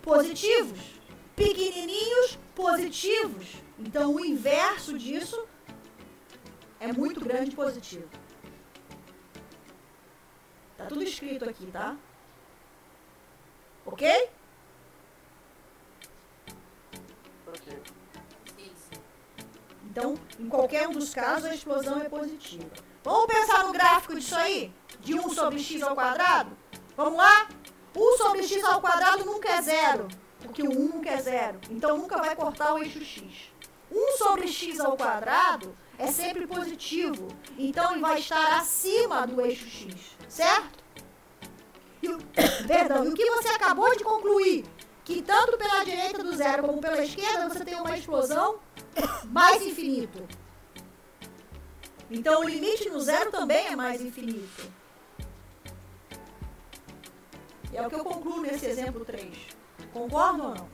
positivos. Pequenininhos, positivos. Então, o inverso disso é muito grande e positivo. Tá tudo escrito aqui, tá? Ok? Ok. Então, em qualquer um dos casos, a explosão é positiva. Vamos pensar no gráfico disso aí? De 1 sobre x ao quadrado? Vamos lá? 1 sobre x ao quadrado nunca é zero, porque o 1 nunca é zero. Então, nunca vai cortar o eixo x. 1 sobre x ao quadrado é sempre positivo. Então, ele vai estar acima do eixo x, certo? Perdão, e o que você acabou de concluir? Que tanto pela direita do zero como pela esquerda, você tem uma explosão mais infinito. Então, o limite no zero também é mais infinito. É o que eu concluo nesse exemplo 3. Concordam ou não?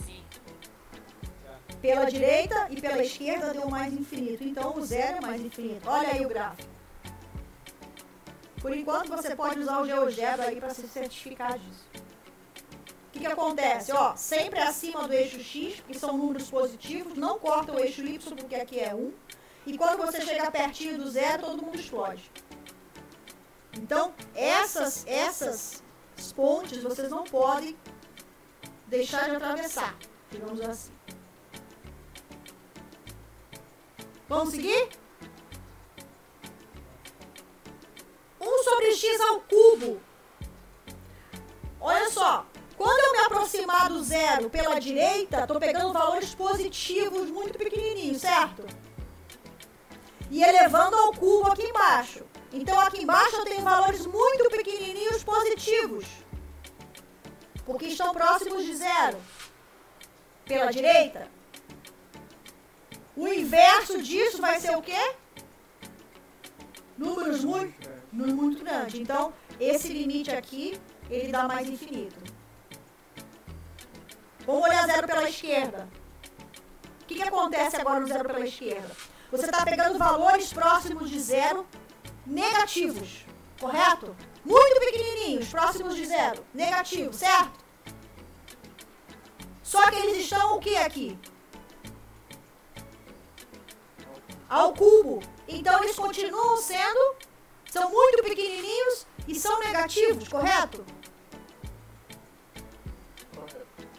Sim. Pela direita e pela esquerda deu mais infinito. Então, o zero é mais infinito. Olha aí o gráfico. Por enquanto, você pode usar o GeoGebra aí para se certificar disso. O que acontece? Ó, sempre acima do eixo X, que são números positivos, não corta o eixo Y, porque aqui é 1. E quando você chega pertinho do zero, todo mundo explode. Então, essas pontes vocês não podem deixar de atravessar, digamos assim. Vamos seguir? 1 sobre x ao cubo. Olha só, quando eu me aproximar do zero pela direita, estou pegando valores positivos muito pequenininhos, certo? E elevando ao cubo aqui embaixo. Então, aqui embaixo eu tenho valores muito pequenininhos positivos, porque estão próximos de zero. Pela direita. O inverso disso vai ser o quê? Números muito grandes. Então, esse limite aqui, ele dá mais infinito. Vamos olhar zero pela esquerda. O que acontece agora no zero pela esquerda? Você está pegando valores próximos de zero, negativos, correto? Muito pequenininhos, próximos de zero, negativo, certo? Só que eles estão o que aqui? Ao cubo. Então, eles continuam são muito pequenininhos e são negativos, correto?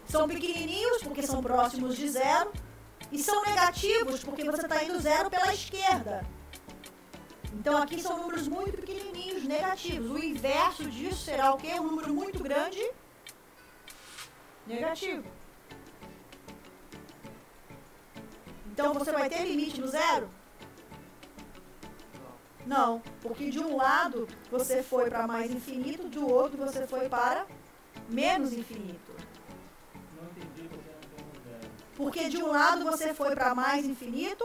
São pequenininhos porque são próximos de zero e são negativos porque você está indo zero pela esquerda. Então, aqui são números muito pequenininhos, negativos. O inverso disso será o quê? Um número muito grande, negativo. Então, você vai ter limite no zero? Não, porque de um lado você foi para mais infinito, do outro você foi para menos infinito. Não entendi porque não tem um zero. Porque de um lado você foi para mais infinito,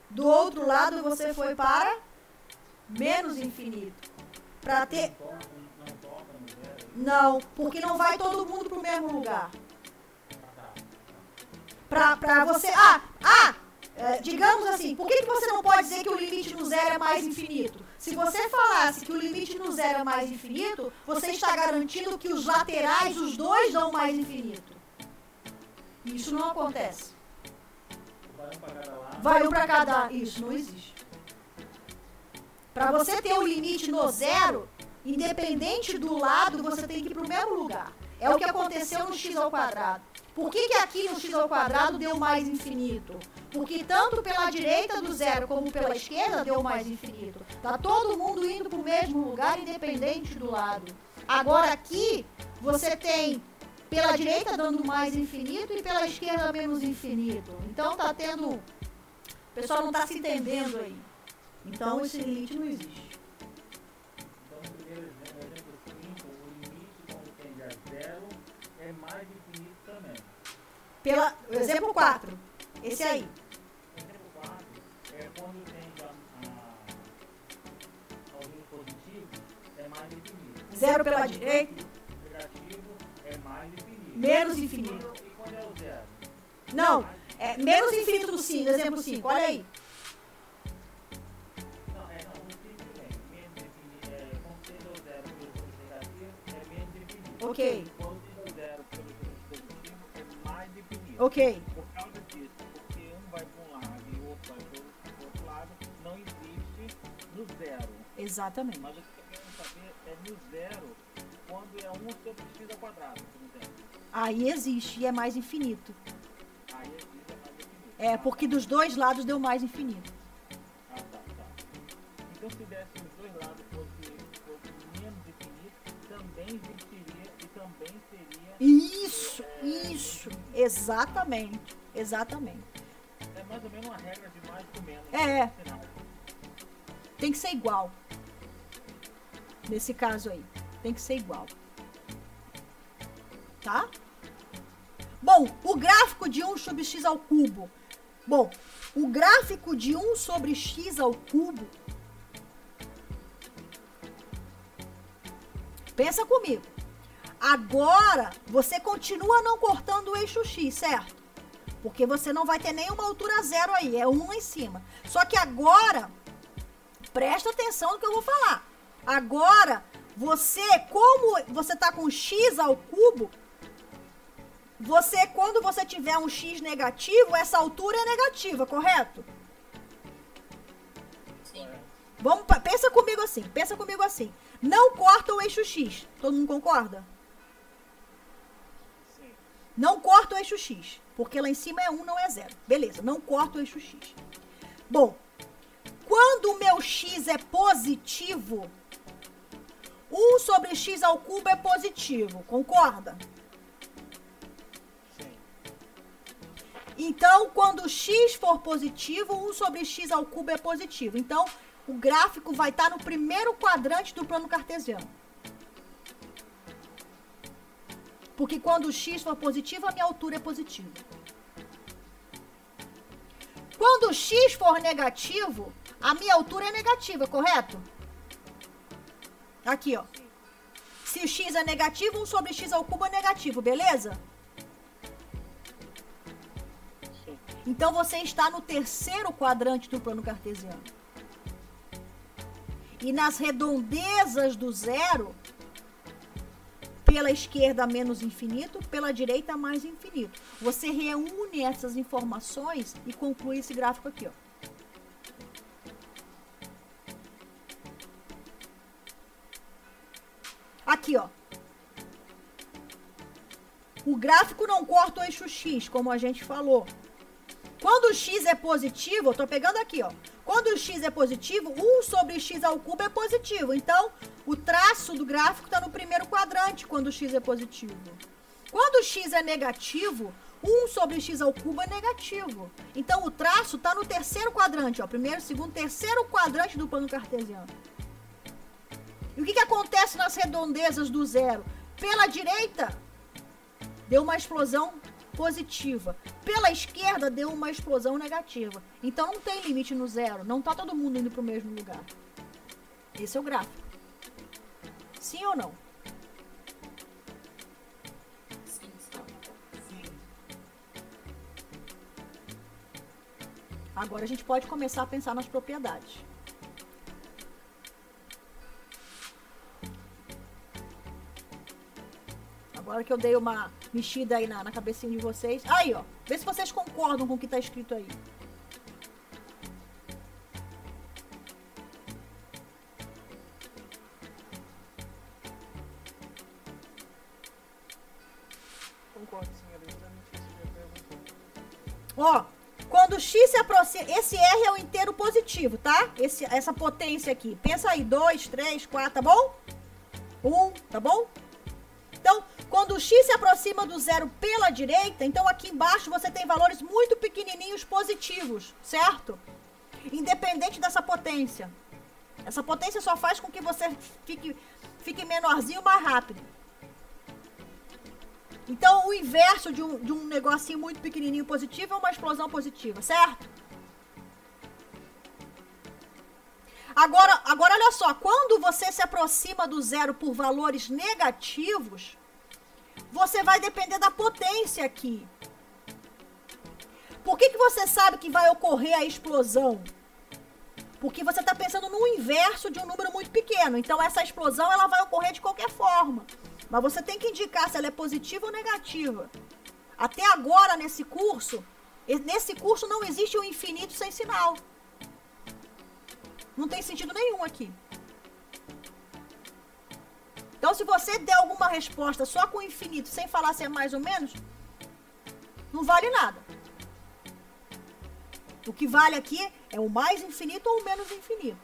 do outro lado você foi para menos infinito. Para ter... Não toca no zero. Não, porque não vai todo mundo para o mesmo lugar. Para você... digamos assim, por que você não pode dizer que o limite no zero é mais infinito? Se você falasse que o limite no zero é mais infinito, você está garantindo que os laterais, os dois, dão mais infinito. Isso não acontece. Vai um para cada lado. Vai um para cada... Isso não existe. Para você ter o limite no zero, independente do lado, você tem que ir para o mesmo lugar. É o que aconteceu no x ao quadrado. Por que aqui no x ao quadrado deu mais infinito? Porque tanto pela direita do zero como pela esquerda deu mais infinito. Tá todo mundo indo para o mesmo lugar, independente do lado. Agora aqui, você tem pela direita dando mais infinito e pela esquerda menos infinito. Então tá tendo... O pessoal não tá se entendendo aí. Então esse limite não existe. Então, no primeiro exemplo 5, o limite quando tende a zero é mais infinito também. O exemplo 4, esse aí. O exemplo 4 é quando tende ao limite positivo, é mais infinito. Zero pela direita, Negativo é mais infinito. menos infinito. E quando é o zero? Não, é menos infinito do 5, exemplo 5, olha aí. Não, no 5 também. Menos infinito, quando tende ao zero pelo negativo, é menos infinito. Ok, Quando tende ao zero pelo positivo, é mais infinito. ok. Por causa disso, porque um vai para um lado e o outro vai para o outro lado, não existe no zero. Exatamente. Mas o que eu quero saber é no zero, quando é 1 sobre x ao quadrado, por exemplo. Aí existe e é mais infinito. Aí existe mais infinito. É, porque dos dois lados deu mais infinito. Tá. Então se desse os dois lados fosse menos infinito, também existiria e também seria... Isso, exatamente, exatamente. É mais ou menos uma regra de mais ou menos. É. No final. Tem que ser igual. Nesse caso aí, tem que ser igual. Tá? Bom, o gráfico de 1 sobre x ao cubo. Bom, o gráfico de 1 sobre x ao cubo. Pensa comigo. Agora, você continua não cortando o eixo x, certo? Porque você não vai ter nenhuma altura zero aí, é 1 lá em cima. Só que agora, presta atenção no que eu vou falar. Agora, como você está com x ao cubo, quando você tiver um x negativo, essa altura é negativa, correto? Sim. Pensa comigo assim. Não corta o eixo x. Todo mundo concorda? Sim. Não corta o eixo x, porque lá em cima é 1, não é 0. Beleza, não corta o eixo x. Bom, quando o meu x é positivo, 1 sobre x ao cubo é positivo, concorda? Sim. Então, quando x for positivo, 1 sobre x ao cubo é positivo. Então, o gráfico vai estar no primeiro quadrante do plano cartesiano. Porque quando o x for positivo, a minha altura é positiva. Quando o x for negativo, a minha altura é negativa, correto? Aqui, ó. Se o x é negativo, 1 sobre x ao cubo é negativo, beleza? Sim. Então, você está no terceiro quadrante do plano cartesiano. E nas redondezas do zero, pela esquerda menos infinito, pela direita mais infinito. Você reúne essas informações e conclui esse gráfico aqui, ó. Aqui, ó. O gráfico não corta o eixo x, como a gente falou. Quando o x é positivo, eu tô pegando aqui, ó. Quando o x é positivo, 1 sobre x ao cubo é positivo. Então, o traço do gráfico está no primeiro quadrante quando o x é positivo. Quando o x é negativo, 1 sobre x ao cubo é negativo. Então, o traço está no terceiro quadrante, ó. Primeiro, segundo, terceiro quadrante do plano cartesiano. E o que acontece nas redondezas do zero? Pela direita, deu uma explosão positiva. Pela esquerda, deu uma explosão negativa. Então, não tem limite no zero. Não está todo mundo indo para o mesmo lugar. Esse é o gráfico. Sim ou não? Sim. Sim. Agora a gente pode começar a pensar nas propriedades. Agora que eu dei uma mexida aí na cabecinha de vocês. Aí, ó. Vê se vocês concordam com o que está escrito aí. Ó, quando x se aproxima... Esse R é o inteiro positivo, tá? Essa potência aqui. Pensa aí, 2, 3, 4, tá bom? 1, tá bom? Então, quando o x se aproxima do zero pela direita, então aqui embaixo você tem valores muito pequenininhos positivos, certo? Independente dessa potência. Essa potência só faz com que você fique menorzinho mais rápido. Então, o inverso de um negocinho muito pequenininho positivo é uma explosão positiva, certo? Agora, olha só, quando você se aproxima do zero por valores negativos, você vai depender da potência aqui. Por que você sabe que vai ocorrer a explosão? Porque você está pensando no inverso de um número muito pequeno. Então, essa explosão ela vai ocorrer de qualquer forma. Mas você tem que indicar se ela é positiva ou negativa. Até agora, nesse curso não existe um infinito sem sinal. Não tem sentido nenhum aqui. Então, se você der alguma resposta só com infinito, sem falar se é mais ou menos, não vale nada. O que vale aqui é o mais infinito ou o menos infinito.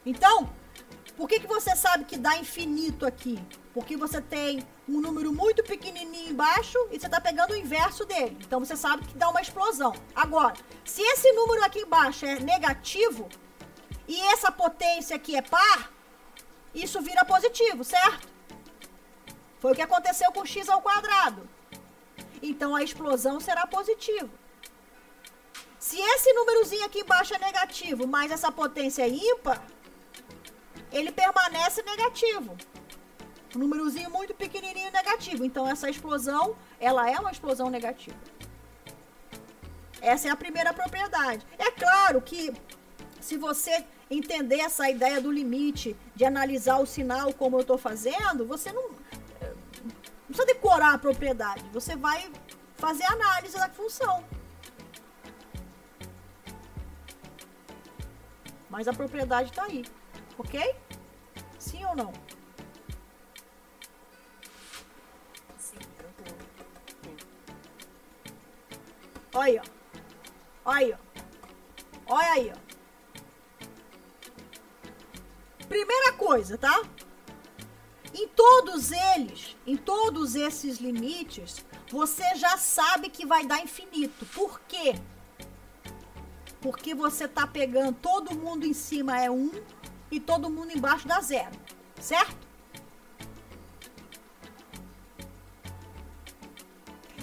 Então, por que você sabe que dá infinito aqui? Porque você tem um número muito pequenininho embaixo e você está pegando o inverso dele. Então, você sabe que dá uma explosão. Agora, se esse número aqui embaixo é negativo e essa potência aqui é par, isso vira positivo, certo? Foi o que aconteceu com x ao quadrado. Então, a explosão será positiva. Se esse númerozinho aqui embaixo é negativo, mas essa potência é ímpar, ele permanece negativo. Um númerozinho muito pequenininho negativo. Então, essa explosão, ela é uma explosão negativa. Essa é a primeira propriedade. É claro que, se você entender essa ideia do limite, de analisar o sinal como eu estou fazendo, você não precisa decorar a propriedade. Você vai fazer a análise da função. Mas a propriedade está aí. Ok? Sim ou não? Sim, tranquilo. Olha aí, ó. Olha aí, ó. Olha aí, ó. Primeira coisa, tá? Em todos esses limites, você já sabe que vai dar infinito. Por quê? Porque você tá pegando todo mundo em cima é 1 e todo mundo embaixo dá 0, certo?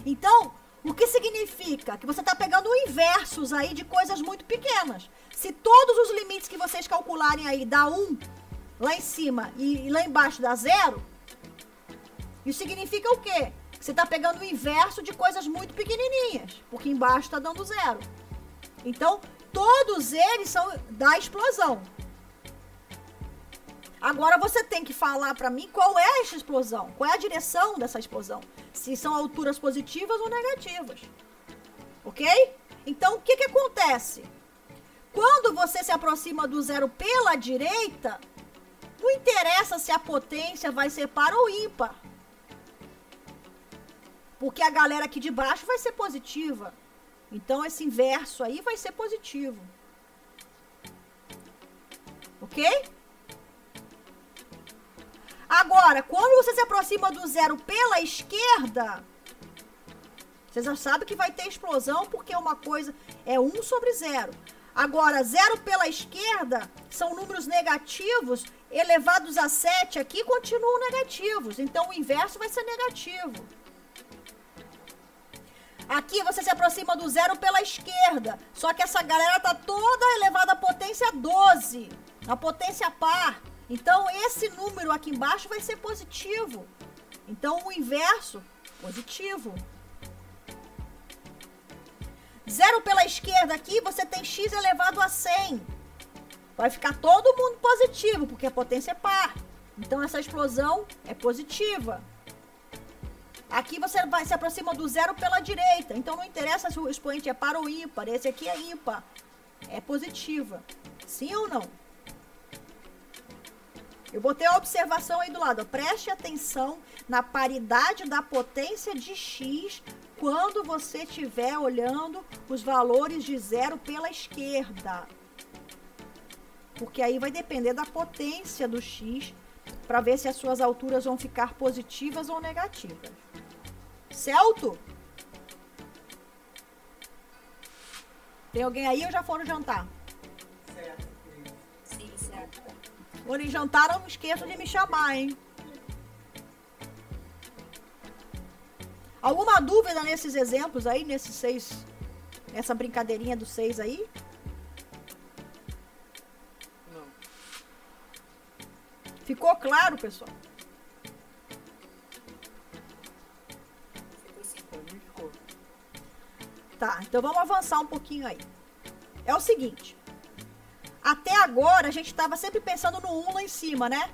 Então, o que significa? Que você tá pegando inversos aí de coisas muito pequenas. Se todos os limites que vocês calcularem aí dá 1 lá em cima e lá embaixo dá 0, isso significa o quê? Que você tá pegando o inverso de coisas muito pequenininhas, porque embaixo tá dando 0. Então, todos eles são da explosão. Agora você tem que falar para mim qual é essa explosão, qual é a direção dessa explosão. Se são alturas positivas ou negativas. Ok? Então, o que acontece? Quando você se aproxima do zero pela direita, não interessa se a potência vai ser par ou ímpar. Porque a galera aqui de baixo vai ser positiva. Então, esse inverso aí vai ser positivo. Ok? Agora, quando você se aproxima do zero pela esquerda, você já sabe que vai ter explosão, porque uma coisa é 1 sobre 0. Agora, 0 pela esquerda são números negativos, elevados a 7 aqui continuam negativos. Então, o inverso vai ser negativo. Aqui você se aproxima do zero pela esquerda, só que essa galera tá toda elevada à potência 12, a potência par. Então, esse número aqui embaixo vai ser positivo. Então, o inverso, positivo. Zero pela esquerda aqui, você tem x elevado a 100. Vai ficar todo mundo positivo, porque a potência é par. Então, essa explosão é positiva. Aqui você se aproxima do zero pela direita. Então, não interessa se o expoente é par ou ímpar. Esse aqui é ímpar. É positiva. Sim ou não? Eu botei a observação aí do lado. Ó. Preste atenção na paridade da potência de x quando você estiver olhando os valores de zero pela esquerda. Porque aí vai depender da potência do x para ver se as suas alturas vão ficar positivas ou negativas. Certo? Tem alguém aí ou já foram jantar? Sim, certo. Forem jantar, não esqueçam de me chamar, hein? Alguma dúvida nesses exemplos aí, nesses 6, nessa brincadeirinha dos 6 aí? Não. Ficou claro, pessoal? Ficou sim. Pra mim ficou. Tá, então vamos avançar um pouquinho aí. É o seguinte. Até agora, a gente estava sempre pensando no 1 lá em cima, né?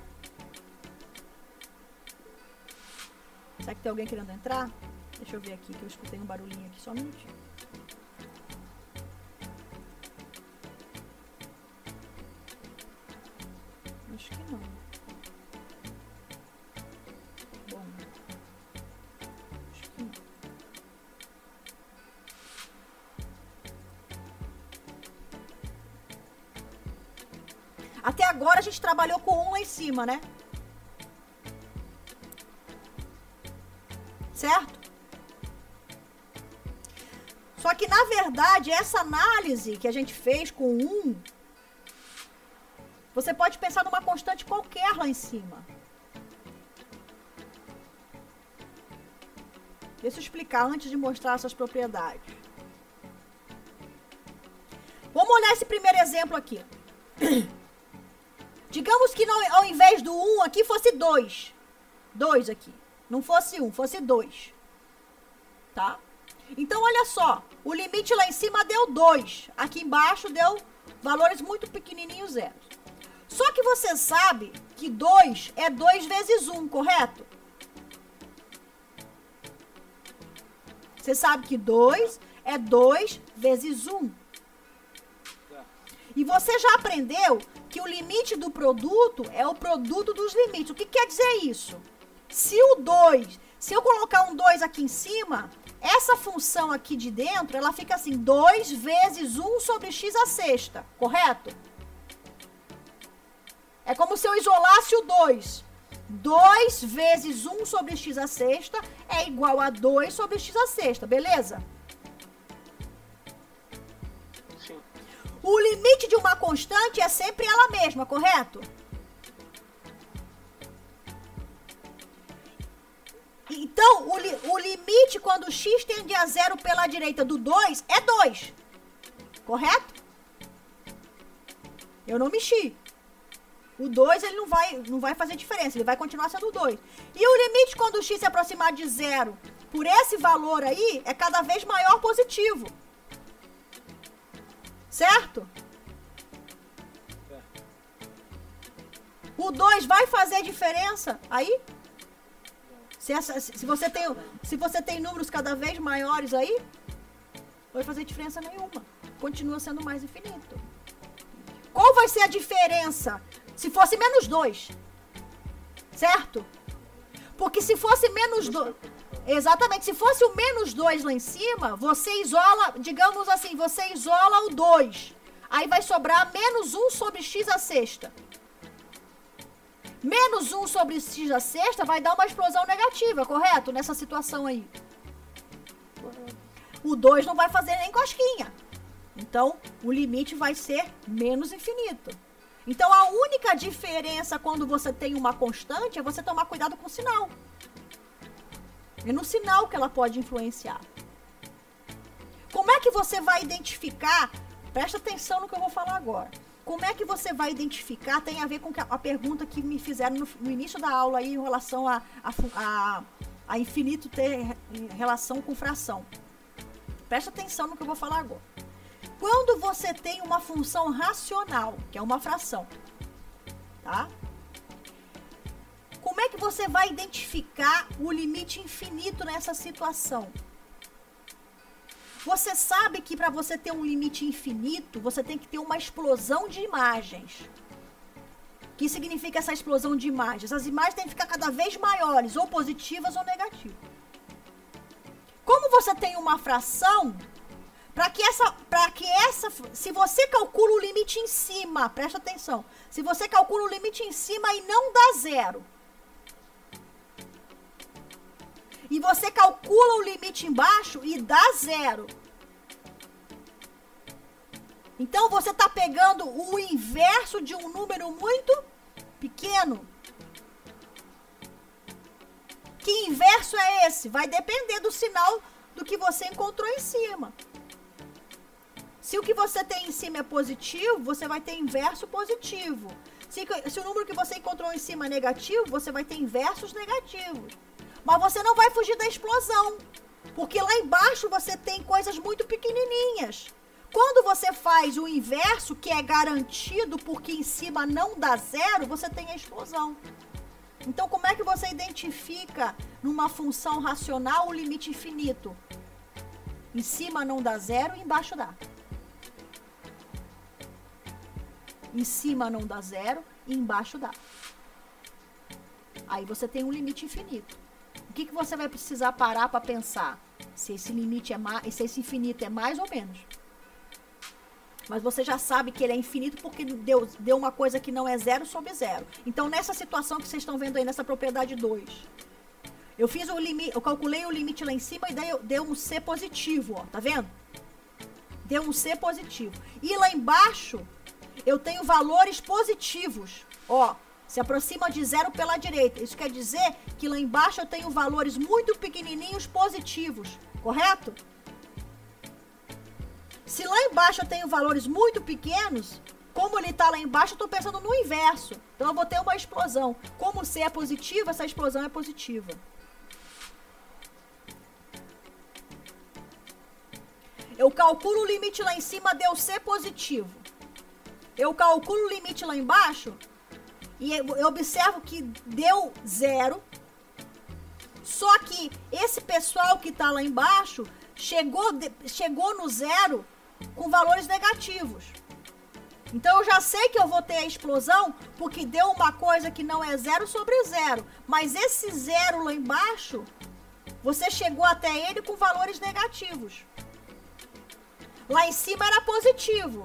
Será que tem alguém querendo entrar? Deixa eu ver aqui, que eu escutei um barulhinho aqui, só um minutinho. Acho que não. Bom. Acho que não. Até agora a gente trabalhou com 1 lá em cima, né? Certo? Só que, na verdade, essa análise que a gente fez com 1, você pode pensar numa constante qualquer lá em cima. Deixa eu explicar antes de mostrar essas propriedades. Vamos olhar esse primeiro exemplo aqui. Digamos que não, ao invés do 1 aqui fosse 2. 2 aqui. Não fosse 1, fosse 2. Tá? Então, olha só. O limite lá em cima deu 2. Aqui embaixo deu valores muito pequenininhos, zeros. Só que você sabe que 2 é 2 vezes 1, correto? Você sabe que 2 é 2 vezes 1. E você já aprendeu que o limite do produto é o produto dos limites. O que quer dizer isso? Se eu colocar um 2 aqui em cima, essa função aqui de dentro, ela fica assim, 2 vezes 1 sobre x à sexta, correto? É como se eu isolasse o 2. 2 vezes 1 sobre x à sexta é igual a 2 sobre x à sexta, beleza? Sim. O limite de uma constante é sempre ela mesma, correto? Então, o limite quando x tende a zero pela direita do 2 é 2. Correto? Eu não mexi. O 2 ele não vai fazer diferença, ele vai continuar sendo 2. E o limite quando o x se aproximar de zero por esse valor aí é cada vez maior positivo. Certo? O 2 vai fazer diferença aí? Se você tem números cada vez maiores aí, não vai fazer diferença nenhuma. Continua sendo mais infinito. Qual vai ser a diferença se fosse menos 2? Certo? Porque se fosse menos 2... Exatamente. Se fosse o menos 2 lá em cima, você isola, digamos assim, você isola o 2. Aí vai sobrar menos 1 sobre x à sexta. Menos 1 sobre x à sexta vai dar uma explosão negativa, correto? Nessa situação aí. O 2 não vai fazer nem cosquinha. Então, o limite vai ser menos infinito. Então, a única diferença quando você tem uma constante é você tomar cuidado com o sinal. É no sinal que ela pode influenciar. Como é que você vai identificar? Presta atenção no que eu vou falar agora. Como é que você vai identificar? Tem a ver com a pergunta que me fizeram no início da aula aí em relação a infinito ter relação com fração. Presta atenção no que eu vou falar agora. Quando você tem uma função racional, que é uma fração, tá? Como é que você vai identificar o limite infinito nessa situação? Você sabe que para você ter um limite infinito, você tem que ter uma explosão de imagens. que significa essa explosão de imagens? As imagens têm que ficar cada vez maiores, ou positivas ou negativas. Como você tem uma fração, se você calcula o limite em cima, presta atenção, se você calcula o limite em cima e não dá zero, e você calcula o limite embaixo e dá zero, então você está pegando o inverso de um número muito pequeno. Que inverso é esse? Vai depender do sinal do que você encontrou em cima. Se o que você tem em cima é positivo, você vai ter inverso positivo. Se o número que você encontrou em cima é negativo, você vai ter inversos negativos. Mas você não vai fugir da explosão, porque lá embaixo você tem coisas muito pequenininhas. Quando você faz o inverso, que é garantido porque em cima não dá zero, você tem a explosão. Então, como é que você identifica numa função racional o limite infinito? Em cima não dá zero e embaixo dá. Em cima não dá zero e embaixo dá. Aí você tem um limite infinito. O que você vai precisar parar para pensar? Se esse limite se esse infinito é mais ou menos. Mas você já sabe que ele é infinito porque deu uma coisa que não é zero sobre zero. Então, nessa situação que vocês estão vendo aí, nessa propriedade 2, eu fiz o limite, eu calculei o limite lá em cima e deu um C positivo, ó, tá vendo? Deu um C positivo. E lá embaixo, eu tenho valores positivos, ó, se aproxima de zero pela direita. Isso quer dizer que lá embaixo eu tenho valores muito pequenininhos positivos, correto? Se lá embaixo eu tenho valores muito pequenos, como ele está lá embaixo, eu estou pensando no inverso. Então eu vou ter uma explosão. Como C é positivo, essa explosão é positiva. Eu calculo o limite lá em cima, deu C positivo. Eu calculo o limite lá embaixo e eu observo que deu zero. Só que esse pessoal que está lá embaixo chegou no zero com valores negativos. Então eu já sei que eu vou ter a explosão porque deu uma coisa que não é zero sobre zero. Mas esse zero lá embaixo, você chegou até ele com valores negativos. Lá em cima era positivo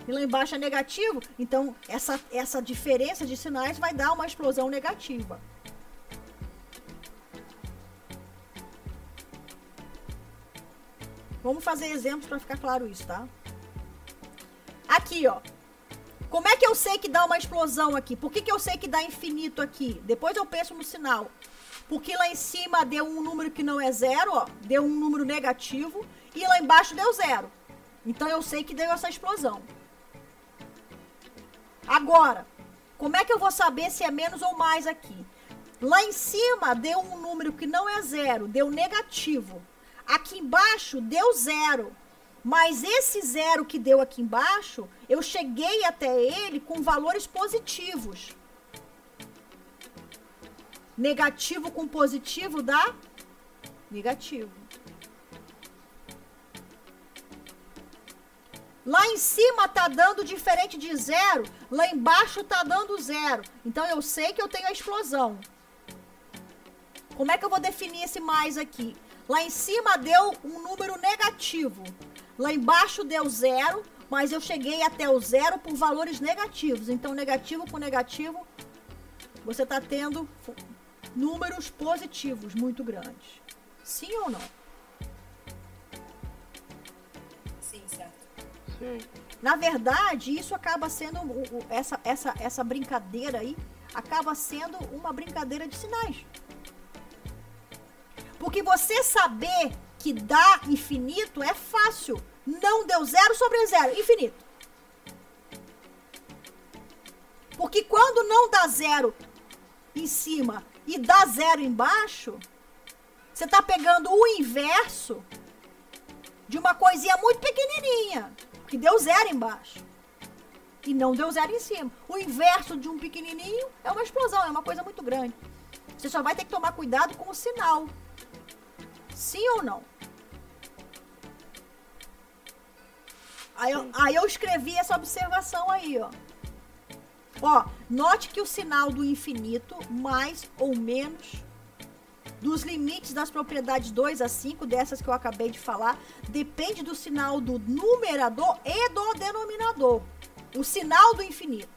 e lá embaixo é negativo. Então essa diferença de sinais vai dar uma explosão negativa. Vamos fazer exemplos para ficar claro isso, tá? Aqui, ó. Como é que eu sei que dá uma explosão aqui? Por que eu sei que dá infinito aqui? Depois eu penso no sinal. Porque lá em cima deu um número que não é zero, ó. Deu um número negativo. E lá embaixo deu zero. Então eu sei que deu essa explosão. Agora, como é que eu vou saber se é menos ou mais aqui? Lá em cima deu um número que não é zero. Deu negativo. Aqui embaixo deu zero, mas esse zero que deu aqui embaixo, eu cheguei até ele com valores positivos. Negativo com positivo dá negativo. Lá em cima tá dando diferente de zero, lá embaixo tá dando zero. Então eu sei que eu tenho a explosão. Como é que eu vou definir esse mais aqui? Lá em cima deu um número negativo. Lá embaixo deu zero, mas eu cheguei até o zero por valores negativos. Então, negativo com negativo, você está tendo números positivos muito grandes. Sim ou não? Sim, certo. Sim. Na verdade, isso acaba sendo, essa brincadeira aí, acaba sendo uma brincadeira de sinais. Porque você saber que dá infinito é fácil. Não deu zero sobre zero, infinito. Porque quando não dá zero em cima e dá zero embaixo, você está pegando o inverso de uma coisinha muito pequenininha, que deu zero embaixo. E não deu zero em cima. O inverso de um pequenininho é uma explosão, é uma coisa muito grande. Você só vai ter que tomar cuidado com o sinal. Sim ou não? Aí eu escrevi essa observação aí, ó. Ó, note que o sinal do infinito, mais ou menos, dos limites das propriedades 2 a 5, dessas que eu acabei de falar, depende do sinal do numerador e do denominador. O sinal do infinito.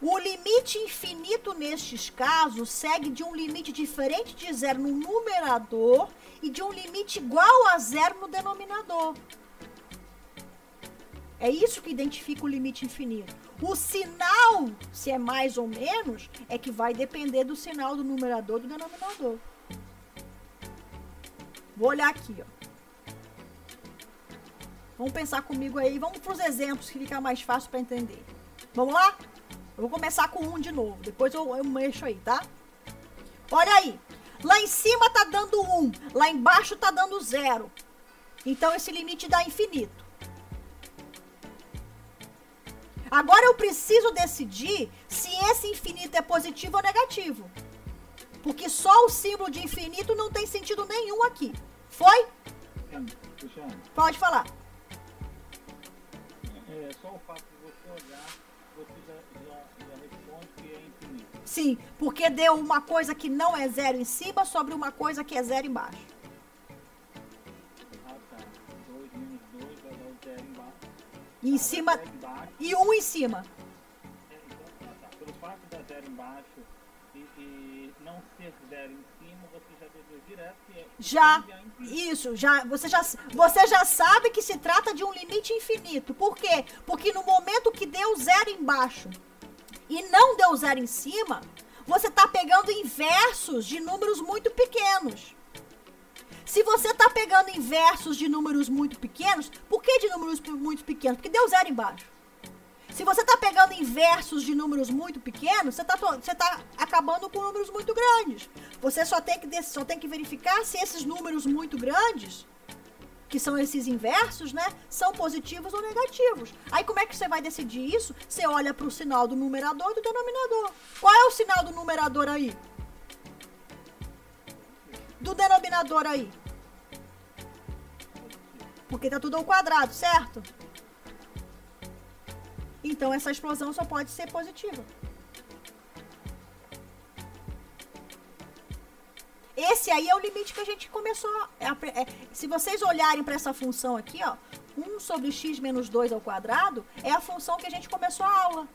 O limite infinito nestes casos segue de um limite diferente de zero no numerador e de um limite igual a zero no denominador. É isso que identifica o limite infinito. O sinal, se é mais ou menos, é que vai depender do sinal do numerador e do denominador. Vou olhar aqui, ó. Vamos pensar comigo aí. Vamos para os exemplos que fica mais fácil para entender. Vamos lá? Eu vou começar com 1 de novo. Depois eu mexo aí, tá? Olha aí. Lá em cima tá dando 1. Lá embaixo tá dando 0. Então esse limite dá infinito. Agora eu preciso decidir se esse infinito é positivo ou negativo. Porque só o símbolo de infinito não tem sentido nenhum aqui. Foi? Cristiano, Pode falar. só o fato de você olhar, você já responde que é infinito. Sim, porque deu uma coisa que não é 0 em cima sobre uma coisa que é 0 embaixo. Ah, tá. 2 menos 2 vai dar o 0 embaixo. E em cima. Zero embaixo. E 1 em cima. Então, tá. Pelo fato de dar 0 embaixo e não ser 0 em cima, você já deduz direto que é Já. infinito. Isso, você já sabe que se trata de um limite infinito. Por quê? Porque no momento que deu 0 embaixo e não deu 0 em cima, você está pegando inversos de números muito pequenos. Se você está pegando inversos de números muito pequenos, por que de números muito pequenos? Porque deu 0 embaixo. Se você está pegando inversos de números muito pequenos, você tá acabando com números muito grandes. Você só tem que verificar se esses números muito grandes, que são esses inversos, né, são positivos ou negativos. Aí como é que você vai decidir isso? Você olha para o sinal do numerador e do denominador. Qual é o sinal do numerador aí? Do denominador aí? Porque tá tudo ao quadrado, certo? Então essa explosão só pode ser positiva. Esse aí é o limite que a gente começou. Se vocês olharem para essa função aqui, ó, 1 sobre x menos 2 ao quadrado é a função que a gente começou a aula.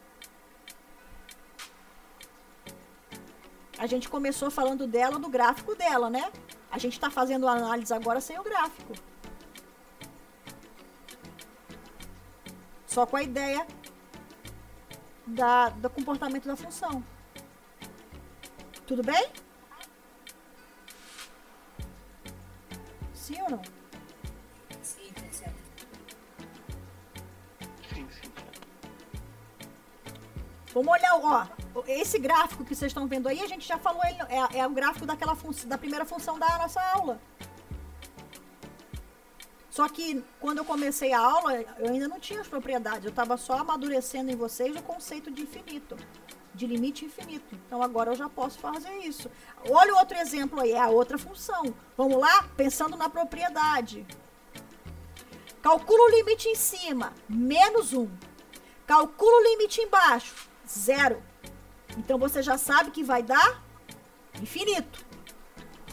A gente começou falando dela, do gráfico dela, né? A gente está fazendo a análise agora sem o gráfico. Só com a ideia do comportamento da função. Tudo bem? Sim ou não? Sim, tá certo. Sim, sim. Vamos olhar, ó. Esse gráfico que vocês estão vendo aí, a gente já falou, é o gráfico daquela da primeira função da nossa aula. Só que quando eu comecei a aula, eu ainda não tinha as propriedades. Eu estava só amadurecendo em vocês o conceito de infinito, de limite infinito. Então agora eu já posso fazer isso. Olha o outro exemplo aí, é a outra função. Vamos lá? Pensando na propriedade. Calcula o limite em cima, menos 1. Calcula o limite embaixo, 0. Então você já sabe que vai dar infinito.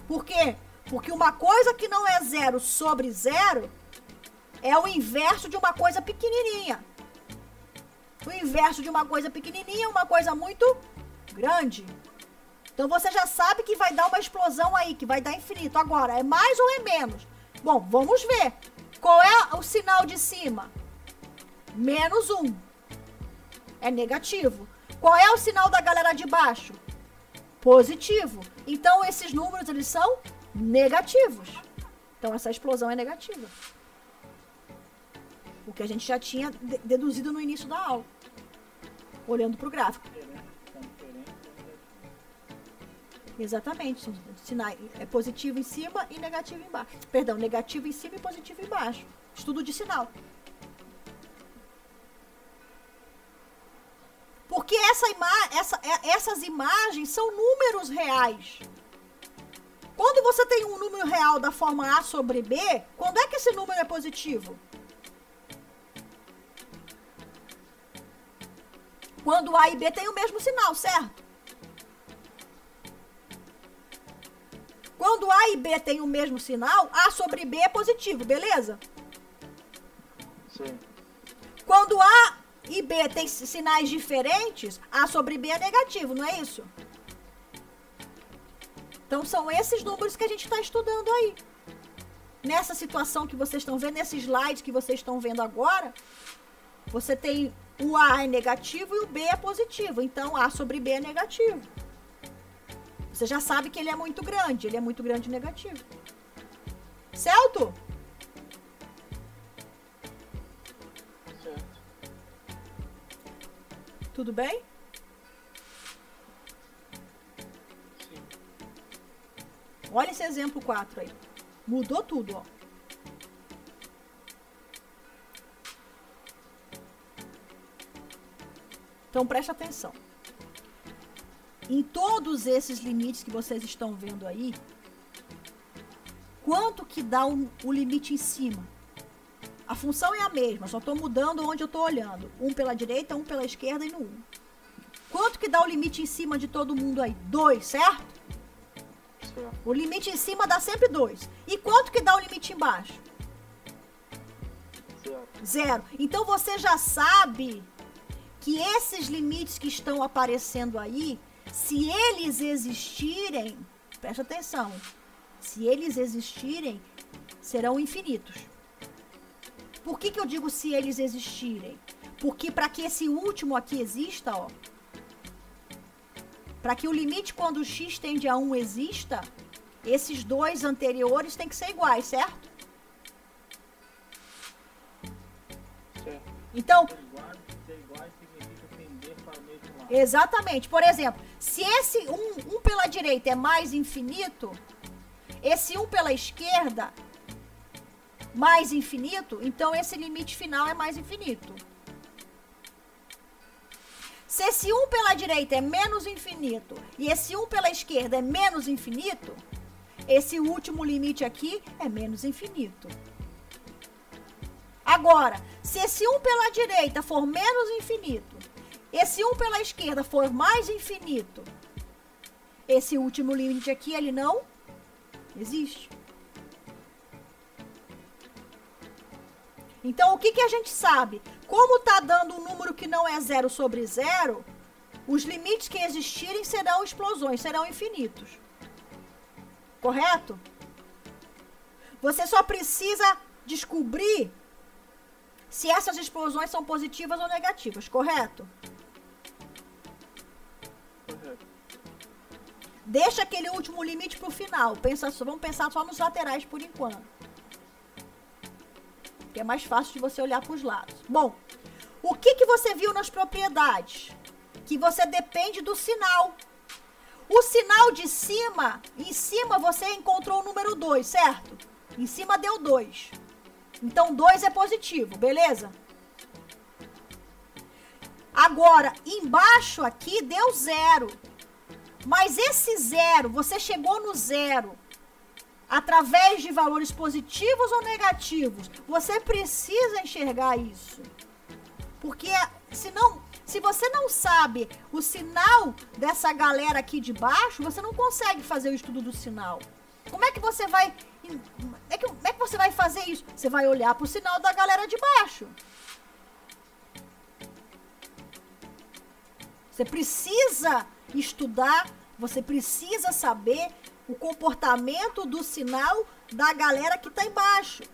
Por quê? Porque uma coisa que não é 0 sobre 0 é o inverso de uma coisa pequenininha. O inverso de uma coisa pequenininha é uma coisa muito grande. Então você já sabe que vai dar uma explosão aí, que vai dar infinito. Agora, é mais ou é menos? Bom, vamos ver. Qual é o sinal de cima? Menos 1. É negativo. Qual é o sinal da galera de baixo? Positivo. Então esses números, eles são negativos. Então essa explosão é negativa. O que a gente já tinha deduzido no início da aula, olhando para o gráfico. Exatamente. São sinais, é positivo em cima e negativo embaixo. Perdão, negativo em cima e positivo embaixo. Estudo de sinal. Porque essas imagens são números reais. Quando você tem um número real da forma A sobre B, quando é que esse número é positivo? Quando A e B têm o mesmo sinal, certo? Quando A e B têm o mesmo sinal, A sobre B é positivo, beleza? Sim. Quando A e B têm sinais diferentes, A sobre B é negativo, não é isso? Então são esses números que a gente está estudando aí. Nessa situação que vocês estão vendo, nesse slide que vocês estão vendo agora, você tem o A é negativo e o B é positivo. Então A sobre B é negativo. Você já sabe que ele é muito grande e negativo. Certo? Certo. Tudo bem? Sim. Olha esse exemplo 4 aí. Mudou tudo, ó. Então preste atenção. Em todos esses limites que vocês estão vendo aí, quanto que dá o limite em cima? A função é a mesma, só estou mudando onde eu estou olhando. Um pela direita, um pela esquerda e no 1. Quanto que dá o limite em cima de todo mundo aí? 2, certo? Certo. O limite em cima dá sempre 2. E quanto que dá o limite embaixo? Certo. 0. Então você já sabe que esses limites que estão aparecendo aí, se eles existirem, presta atenção, se eles existirem, serão infinitos. Por que eu digo se eles existirem? Porque para que esse último aqui exista, ó, para que o limite quando x tende a 1 exista, esses dois anteriores têm que ser iguais, certo? Certo. Então, Ser iguais significa tender para o mesmo lado. exatamente. Por exemplo, se esse 1 pela direita é mais infinito, esse 1 pela esquerda mais infinito, então esse limite final é mais infinito. Se esse 1 pela direita é menos infinito e esse 1 pela esquerda é menos infinito, esse último limite aqui é menos infinito. Agora, se esse 1 pela direita for menos infinito, esse 1 pela esquerda for mais infinito, esse último limite aqui, ele não existe. Então, o que a gente sabe? Como está dando um número que não é 0 sobre 0, os limites que existirem serão explosões, serão infinitos. Correto? Você só precisa descobrir se essas explosões são positivas ou negativas, correto? Correto. Deixa aquele último limite para o final. Vamos pensar só nos laterais por enquanto. Que é mais fácil de você olhar para os lados. Bom, o que você viu nas propriedades? Que você depende do sinal. O sinal de cima, em cima você encontrou o número 2, certo? Em cima deu 2. Então 2 é positivo, beleza? Agora, embaixo aqui deu 0. Mas esse 0, você chegou no 0 através de valores positivos ou negativos? Você precisa enxergar isso. Porque senão, se você não sabe o sinal dessa galera aqui de baixo, você não consegue fazer o estudo do sinal. Como é que você vai... Como é que você vai fazer isso? Você vai olhar para o sinal da galera de baixo. Você precisa estudar, você precisa saber o comportamento do sinal da galera que está embaixo.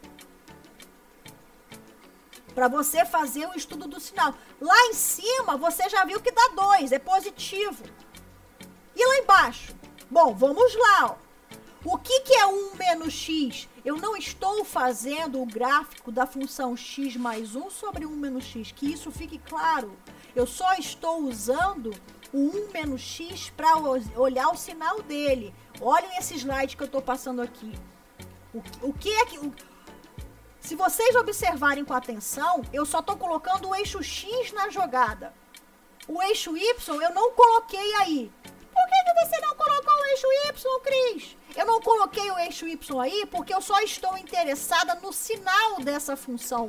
Para você fazer o estudo do sinal. Lá em cima, você já viu que dá 2, é positivo. E lá embaixo? Bom, vamos lá, ó. O que é 1 menos x? Eu não estou fazendo o gráfico da função x mais 1 sobre 1 menos x, que isso fique claro. Eu só estou usando o 1 menos x para olhar o sinal dele. Olhem esse slide que eu estou passando aqui. O que é que... Se vocês observarem com atenção, eu só estou colocando o eixo x na jogada. O eixo y eu não coloquei aí. Por que você não colocou o eixo y, Cris? Eu não coloquei o eixo y aí porque eu só estou interessada no sinal dessa função.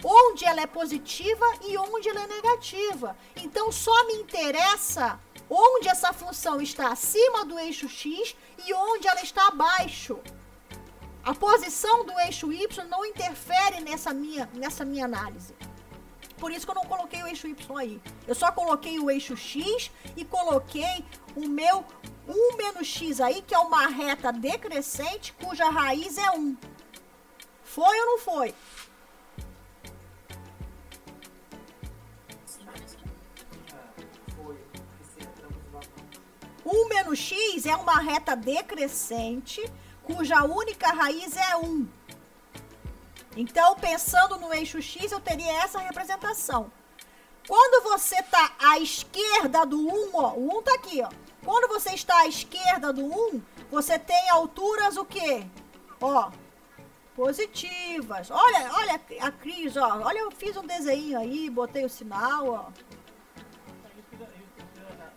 onde ela é positiva e onde ela é negativa. Então, só me interessa onde essa função está acima do eixo X e onde ela está abaixo. A posição do eixo Y não interfere nessa minha análise. Por isso que eu não coloquei o eixo Y aí. Eu só coloquei o eixo X e coloquei o meu 1 menos X aí, que é uma reta decrescente cuja raiz é 1. Foi ou não foi? Foi. 1 menos X é uma reta decrescente cuja única raiz é 1. Então, pensando no eixo X, eu teria essa representação. Quando você está à esquerda do 1, ó, o 1 está aqui, ó. Quando você está à esquerda do 1, você tem alturas o quê? Ó, positivas. Olha a Cris, ó. Olha, eu fiz um desenho aí, botei o sinal, ó.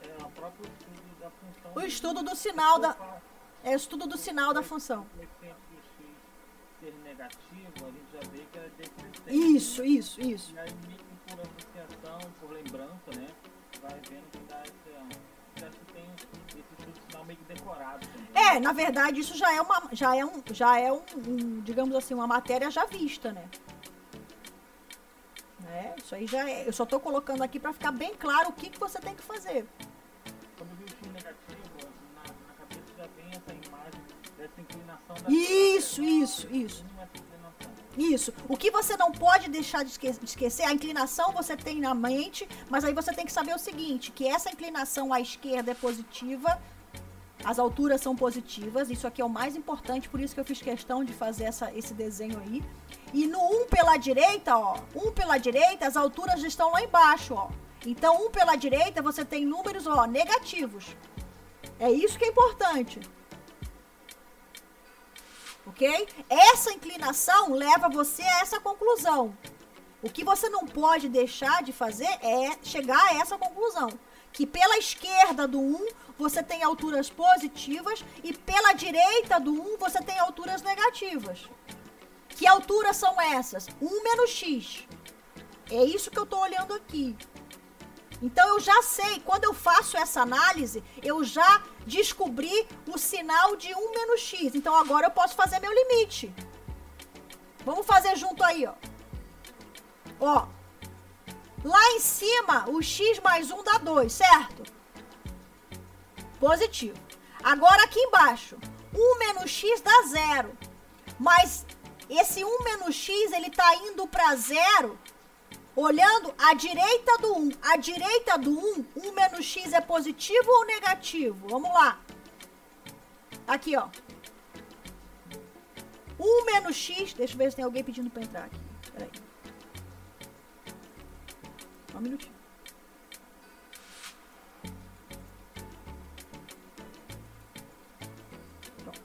É o próprio estudo da função. O estudo do sinal da... É o estudo do sinal da função. O coeficiente do X ser negativo, a gente já vê que é decrescente. Isso. E aí, meio que por associação, por lembrança, né? Vai vendo que dá esse... Já se tem esse estudo do sinal meio que decorado também. Na verdade, isso já é um, digamos assim, uma matéria já vista, né? Isso aí já é. Eu só tô colocando aqui para ficar bem claro o que você tem que fazer. Quando eu vi o X negativo, na cabeça já vem essa imagem dessa inclinação da... Isso. Essa inclinação. Isso. O que você não pode deixar de esquecer, a inclinação você tem na mente, mas aí você tem que saber o seguinte, que essa inclinação à esquerda é positiva, as alturas são positivas, isso aqui é o mais importante, por isso que eu fiz questão de fazer esse desenho aí. E no 1 pela direita, ó, 1 pela direita, as alturas estão lá embaixo, ó. Então, 1 pela direita, você tem números, ó, negativos. É isso que é importante. Ok? Essa inclinação leva você a essa conclusão. O que você não pode deixar de fazer é chegar a essa conclusão. Que pela esquerda do 1, você tem alturas positivas e pela direita do 1, você tem alturas negativas. Que alturas são essas? 1 menos X. É isso que eu estou olhando aqui. Então, eu já sei, quando eu faço essa análise, eu já descobri o sinal de 1 menos X. Então, agora eu posso fazer meu limite. Vamos fazer junto aí, ó. Ó. Lá em cima, o X mais 1 dá 2, certo? Positivo. Agora, aqui embaixo, 1 menos X dá 0. Mas esse 1 menos X, ele tá indo para 0... olhando à direita do 1. À direita do 1, 1 menos X é positivo ou negativo? Vamos lá. Aqui, ó. 1 menos X... Deixa eu ver se tem alguém pedindo para entrar aqui. Peraí. Só um minutinho. Pronto.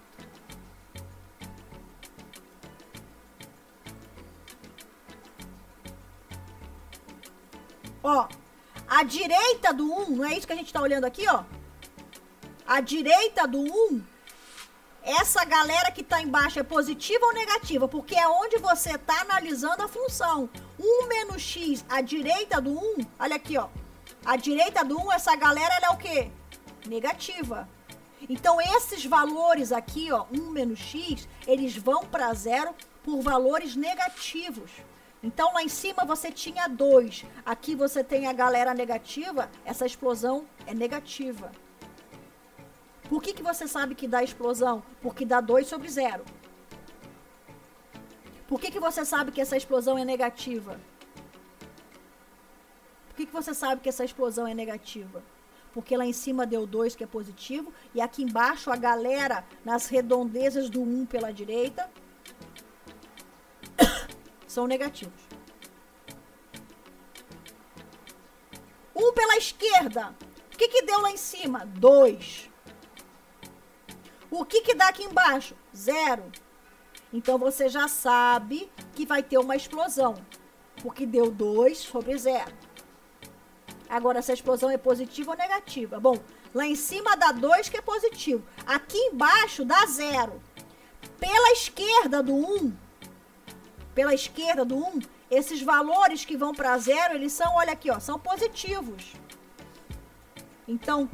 Ó, a direita do 1, não é isso que a gente tá olhando aqui, ó? A direita do 1, essa galera que tá embaixo é positiva ou negativa? Porque é onde você tá analisando a função. 1 menos X, a direita do 1, olha aqui, ó. A direita do 1, essa galera, ela é o quê? Negativa. Então, esses valores aqui, ó, 1 menos X, eles vão para 0 por valores negativos. Então, lá em cima você tinha 2. Aqui você tem a galera negativa. Essa explosão é negativa. Por que você sabe que dá explosão? Porque dá 2 sobre 0. Por que você sabe que essa explosão é negativa? Por que você sabe que essa explosão é negativa? Porque lá em cima deu 2, que é positivo. E aqui embaixo a galera nas redondezas do 1 pela direita são negativos. 1 pela esquerda. O que deu lá em cima? 2. O que dá aqui embaixo? 0. Então, você já sabe que vai ter uma explosão. Porque deu 2 sobre 0. Agora, essa explosão é positiva ou negativa? Bom, lá em cima dá 2, que é positivo. Aqui embaixo dá 0. Pela esquerda do 1, esses valores que vão para zero, eles são, olha aqui, ó, são positivos. Então,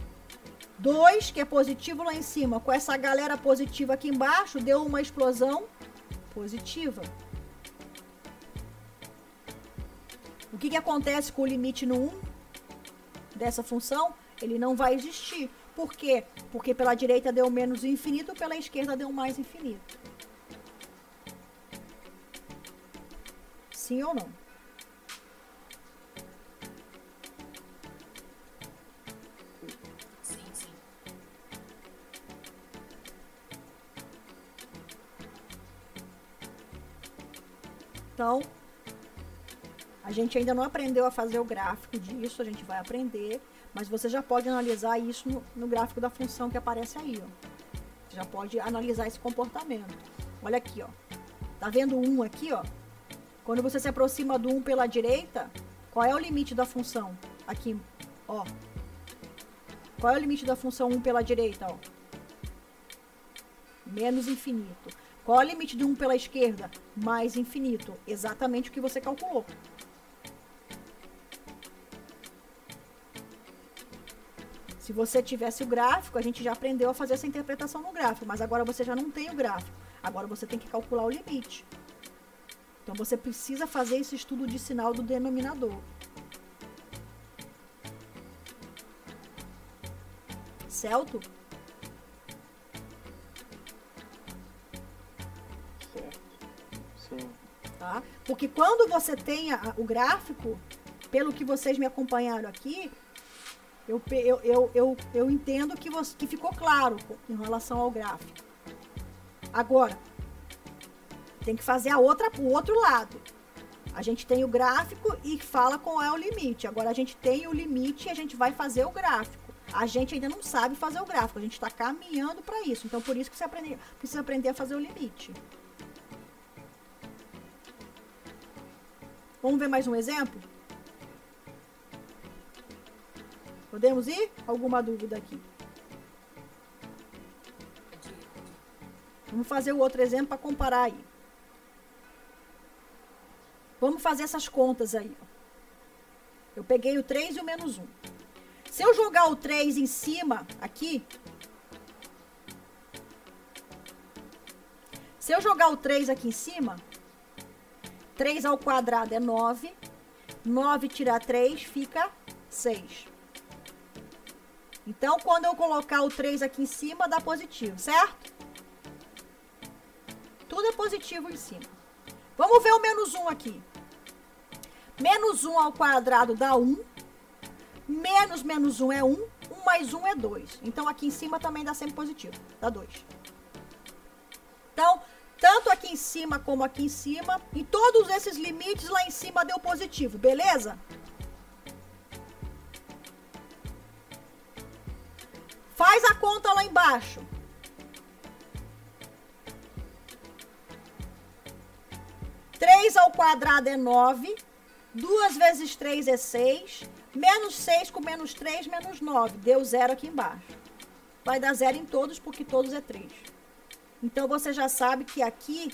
2, que é positivo lá em cima, com essa galera positiva aqui embaixo, deu uma explosão positiva. O que acontece com o limite no 1 dessa função? Ele não vai existir. Por quê? Porque pela direita deu menos infinito, pela esquerda deu mais infinito. Sim ou não? Sim, sim. Então, a gente ainda não aprendeu a fazer o gráfico disso, a gente vai aprender, mas você já pode analisar isso no gráfico da função que aparece aí, ó. Você já pode analisar esse comportamento. Olha aqui, ó. Tá vendo o 1 aqui, ó? Quando você se aproxima do 1 pela direita, qual é o limite da função? Aqui, ó. Qual é o limite da função 1 pela direita, ó? Menos infinito. Qual é o limite de 1 pela esquerda? Mais infinito. Exatamente o que você calculou. Se você tivesse o gráfico, a gente já aprendeu a fazer essa interpretação no gráfico, mas agora você já não tem o gráfico. Agora você tem que calcular o limite. Então você precisa fazer esse estudo de sinal do denominador. Certo? Certo. Sim. Tá? Porque quando você tem o gráfico, pelo que vocês me acompanharam aqui, eu entendo que ficou claro em relação ao gráfico. Agora, tem que fazer o outro lado. A gente tem o gráfico e fala qual é o limite. Agora a gente tem o limite e a gente vai fazer o gráfico. A gente ainda não sabe fazer o gráfico, a gente está caminhando para isso. Então, por isso que você precisa aprender a fazer o limite. Vamos ver mais um exemplo? Podemos ir? Alguma dúvida aqui? Vamos fazer o outro exemplo para comparar aí. Vamos fazer essas contas aí. Eu peguei o 3 e o menos 1. Se eu jogar o 3 em cima, aqui. Se eu jogar o 3 aqui em cima, 3 ao quadrado é 9. 9 tirar 3 fica 6. Então, quando eu colocar o 3 aqui em cima, dá positivo, certo? Tudo é positivo em cima. Vamos ver o menos 1 aqui. Menos 1 ao quadrado dá 1. Menos 1 é 1. 1 mais 1 é 2. Então, aqui em cima também dá sempre positivo. Dá 2. Então, tanto aqui em cima como aqui em cima, em todos esses limites lá em cima deu positivo, beleza? Faz a conta lá embaixo. Três ao quadrado é 9. 2 vezes 3 é 6. Menos 6 com menos 3, menos 9. Deu 0 aqui embaixo. Vai dar 0 em todos, porque todos é 3. Então, você já sabe que aqui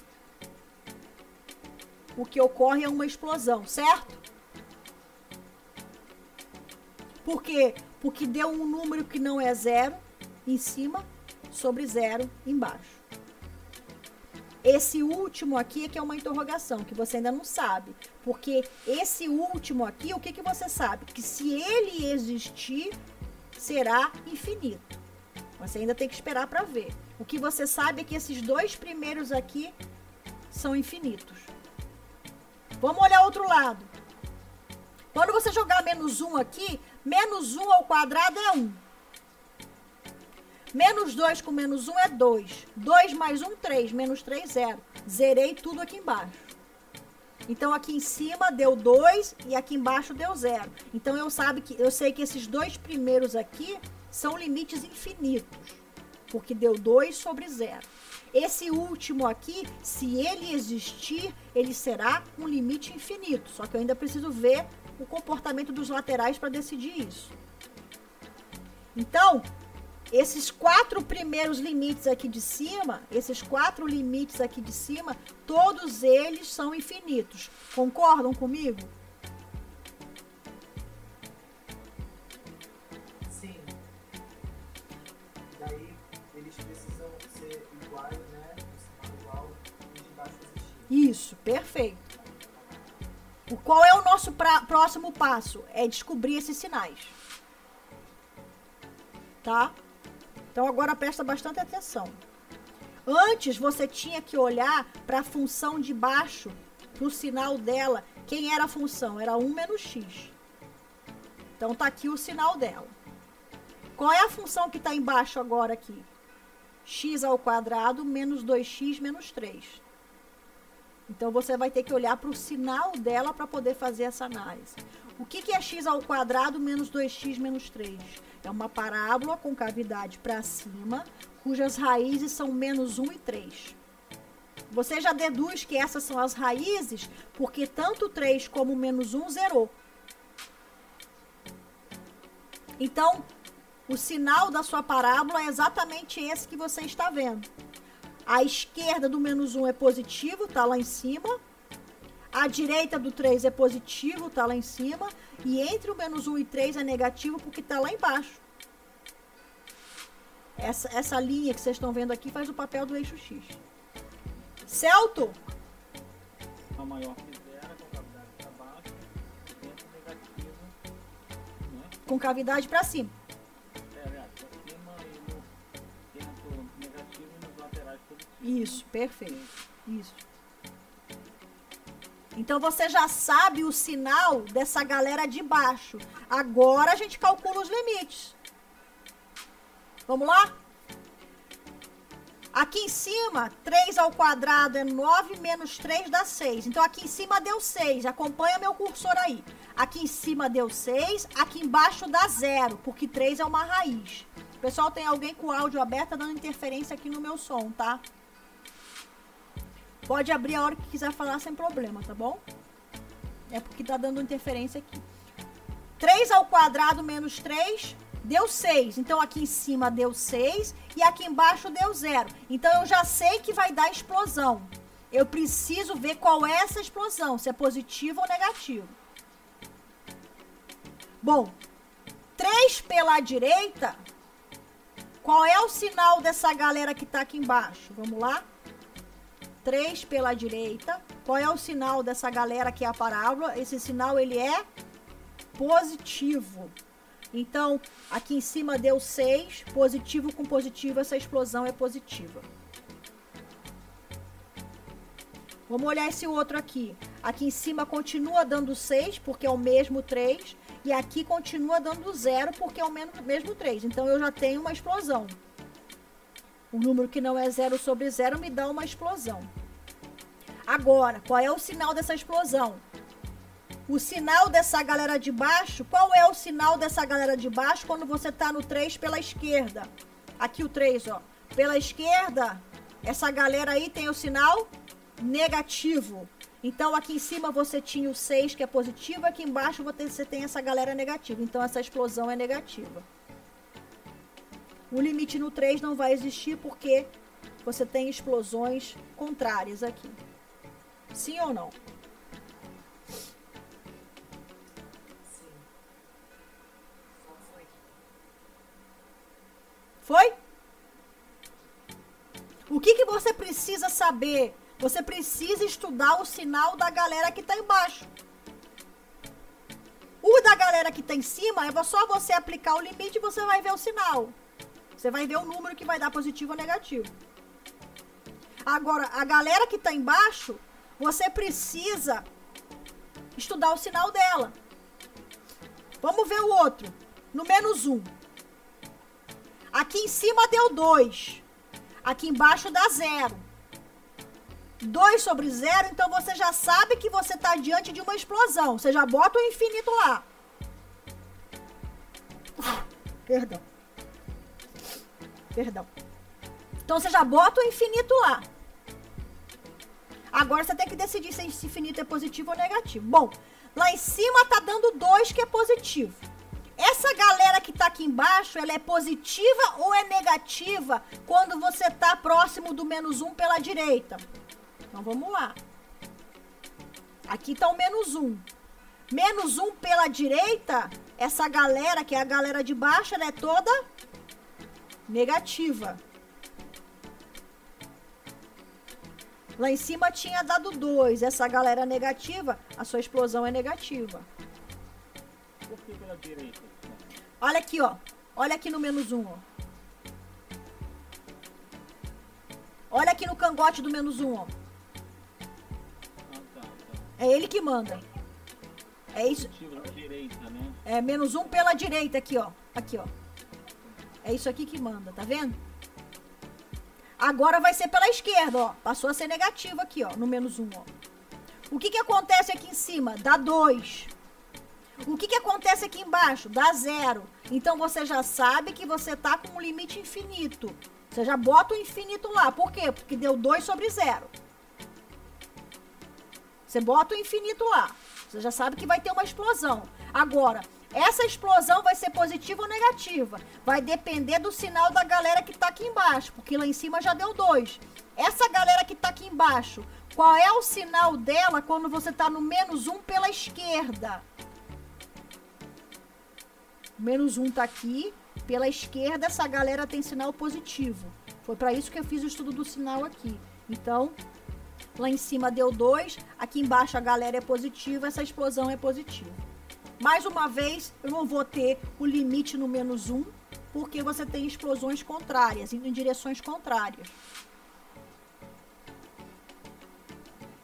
o que ocorre é uma explosão, certo? Por quê? Porque deu um número que não é 0 em cima sobre 0 embaixo. Esse último aqui é que é uma interrogação, que você ainda não sabe. Porque esse último aqui, o que você sabe? Que se ele existir, será infinito. Você ainda tem que esperar para ver. O que você sabe é que esses dois primeiros aqui são infinitos. Vamos olhar outro lado. Quando você jogar menos 1 aqui, menos 1 ao quadrado é 1. Menos 2 com menos 1 é 2. 2 mais 1, 3. Menos 3, 0. Zerei tudo aqui embaixo. Então, aqui em cima deu 2 e aqui embaixo deu 0. Então, eu sei que esses dois primeiros aqui são limites infinitos. Porque deu 2 sobre 0. Esse último aqui, se ele existir, ele será um limite infinito. Só que eu ainda preciso ver o comportamento dos laterais para decidir isso. Então, esses 4 primeiros limites aqui de cima, todos eles são infinitos. Concordam comigo? Sim. Daí eles precisam ser iguais, né? O sinal igual e de baixo existir. Isso, perfeito. Qual é o nosso próximo passo? É descobrir esses sinais. Tá? Então agora presta bastante atenção. Antes você tinha que olhar para a função de baixo, para o sinal dela. Quem era a função? Era 1 menos x. Então tá aqui o sinal dela. Qual é a função que está embaixo agora aqui? X ao quadrado menos 2x menos 3. Então você vai ter que olhar para o sinal dela para poder fazer essa análise. O que é x ao quadrado menos 2x menos 3? É uma parábola com cavidade para cima, cujas raízes são menos 1 e 3. Você já deduz que essas são as raízes, porque tanto 3 como menos 1 zerou. Então, o sinal da sua parábola é exatamente esse que você está vendo. A esquerda do menos 1 é positivo, está lá em cima. A direita do 3 é positivo, está lá em cima. E entre o menos 1 e 3 é negativo, porque está lá embaixo. Essa linha que vocês estão vendo aqui faz o papel do eixo X. Celto? A maior que zero, com cavidade para baixo, dentro negativo, né? Com cavidade para cima. Para cima e no dentro negativo e nos laterais positivos. Isso, perfeito. Isso. Então você já sabe o sinal dessa galera de baixo. Agora a gente calcula os limites. Vamos lá? Aqui em cima, 3 ao quadrado é 9 menos 3 dá 6. Então aqui em cima deu 6. Acompanha meu cursor aí. Aqui em cima deu 6. Aqui embaixo dá 0, porque 3 é uma raiz. Pessoal, tem alguém com o áudio aberto dando interferência aqui no meu som, tá? Pode abrir a hora que quiser falar sem problema, tá bom? É porque tá dando interferência aqui. 3 ao quadrado menos 3 deu 6. Então aqui em cima deu 6 e aqui embaixo deu 0. Então eu já sei que vai dar explosão. Eu preciso ver qual é essa explosão, se é positivo ou negativo. Bom, 3 pela direita, qual é o sinal dessa galera que tá aqui embaixo? Vamos lá? 3 pela direita. Qual é o sinal dessa galera que é a parábola? Esse sinal, ele é positivo. Então, aqui em cima deu 6. Positivo com positivo, essa explosão é positiva. Vamos olhar esse outro aqui. Aqui em cima continua dando 6, porque é o mesmo 3. E aqui continua dando 0, porque é o mesmo 3. Então, eu já tenho uma explosão. Um número que não é 0 sobre 0 me dá uma explosão. Agora, qual é o sinal dessa explosão? O sinal dessa galera de baixo, qual é o sinal dessa galera de baixo quando você está no 3 pela esquerda? Aqui o 3, ó. Pela esquerda, essa galera aí tem o sinal negativo. Então, aqui em cima você tinha o 6, que é positivo. Aqui embaixo você tem essa galera negativa. Então, essa explosão é negativa. O limite no 3 não vai existir porque você tem explosões contrárias aqui. Sim ou não? Sim. Só foi. Foi? O que você precisa saber? Você precisa estudar o sinal da galera que está embaixo. O da galera que está em cima, é só você aplicar o limite e você vai ver o sinal. Você vai ver o número que vai dar positivo ou negativo. Agora, a galera que está embaixo, você precisa estudar o sinal dela. Vamos ver o outro. No menos 1. Aqui em cima deu 2. Aqui embaixo dá 0. 2 sobre 0, então você já sabe que você está diante de uma explosão. Você já bota o infinito lá. Perdão. Então você já bota o infinito lá. Agora você tem que decidir se esse infinito é positivo ou negativo. Bom, lá em cima tá dando 2, que é positivo. Essa essa galera que tá aqui embaixo, ela é positiva ou é negativa quando você tá próximo do -1 pela direita? Então vamos lá. Aqui tá o -1. -1 pela direita, essa galera, que é a galera de baixo, ela é toda negativa. Lá em cima tinha dado 2. Essa galera negativa, a sua explosão é negativa. Por que pela direita? Olha aqui, ó. Olha aqui no -1, ó. Olha aqui no cangote do -1, ó. Ah, tá. É ele que manda. É isso. Positivo na direita, né? É -1 pela direita aqui, ó. Aqui, ó. É isso aqui que manda, tá vendo? Agora vai ser pela esquerda, ó. Passou a ser negativo aqui, ó, no -1, ó. O que que acontece aqui em cima? Dá 2. O que que acontece aqui embaixo? Dá 0. Então você já sabe que você tá com um limite infinito. Você já bota o infinito lá. Por quê? Porque deu 2 sobre 0. Você bota o infinito lá. Você já sabe que vai ter uma explosão. Agora, essa explosão vai ser positiva ou negativa? Vai depender do sinal da galera que tá aqui embaixo, porque lá em cima já deu 2. Essa galera que tá aqui embaixo, qual é o sinal dela quando você tá no -1 pela esquerda? O -1 tá aqui, pela esquerda essa galera tem sinal positivo. Foi para isso que eu fiz o estudo do sinal aqui. Então, lá em cima deu 2, aqui embaixo a galera é positiva, essa explosão é positiva. Mais uma vez, eu não vou ter o limite no -1, porque você tem explosões contrárias, indo em direções contrárias.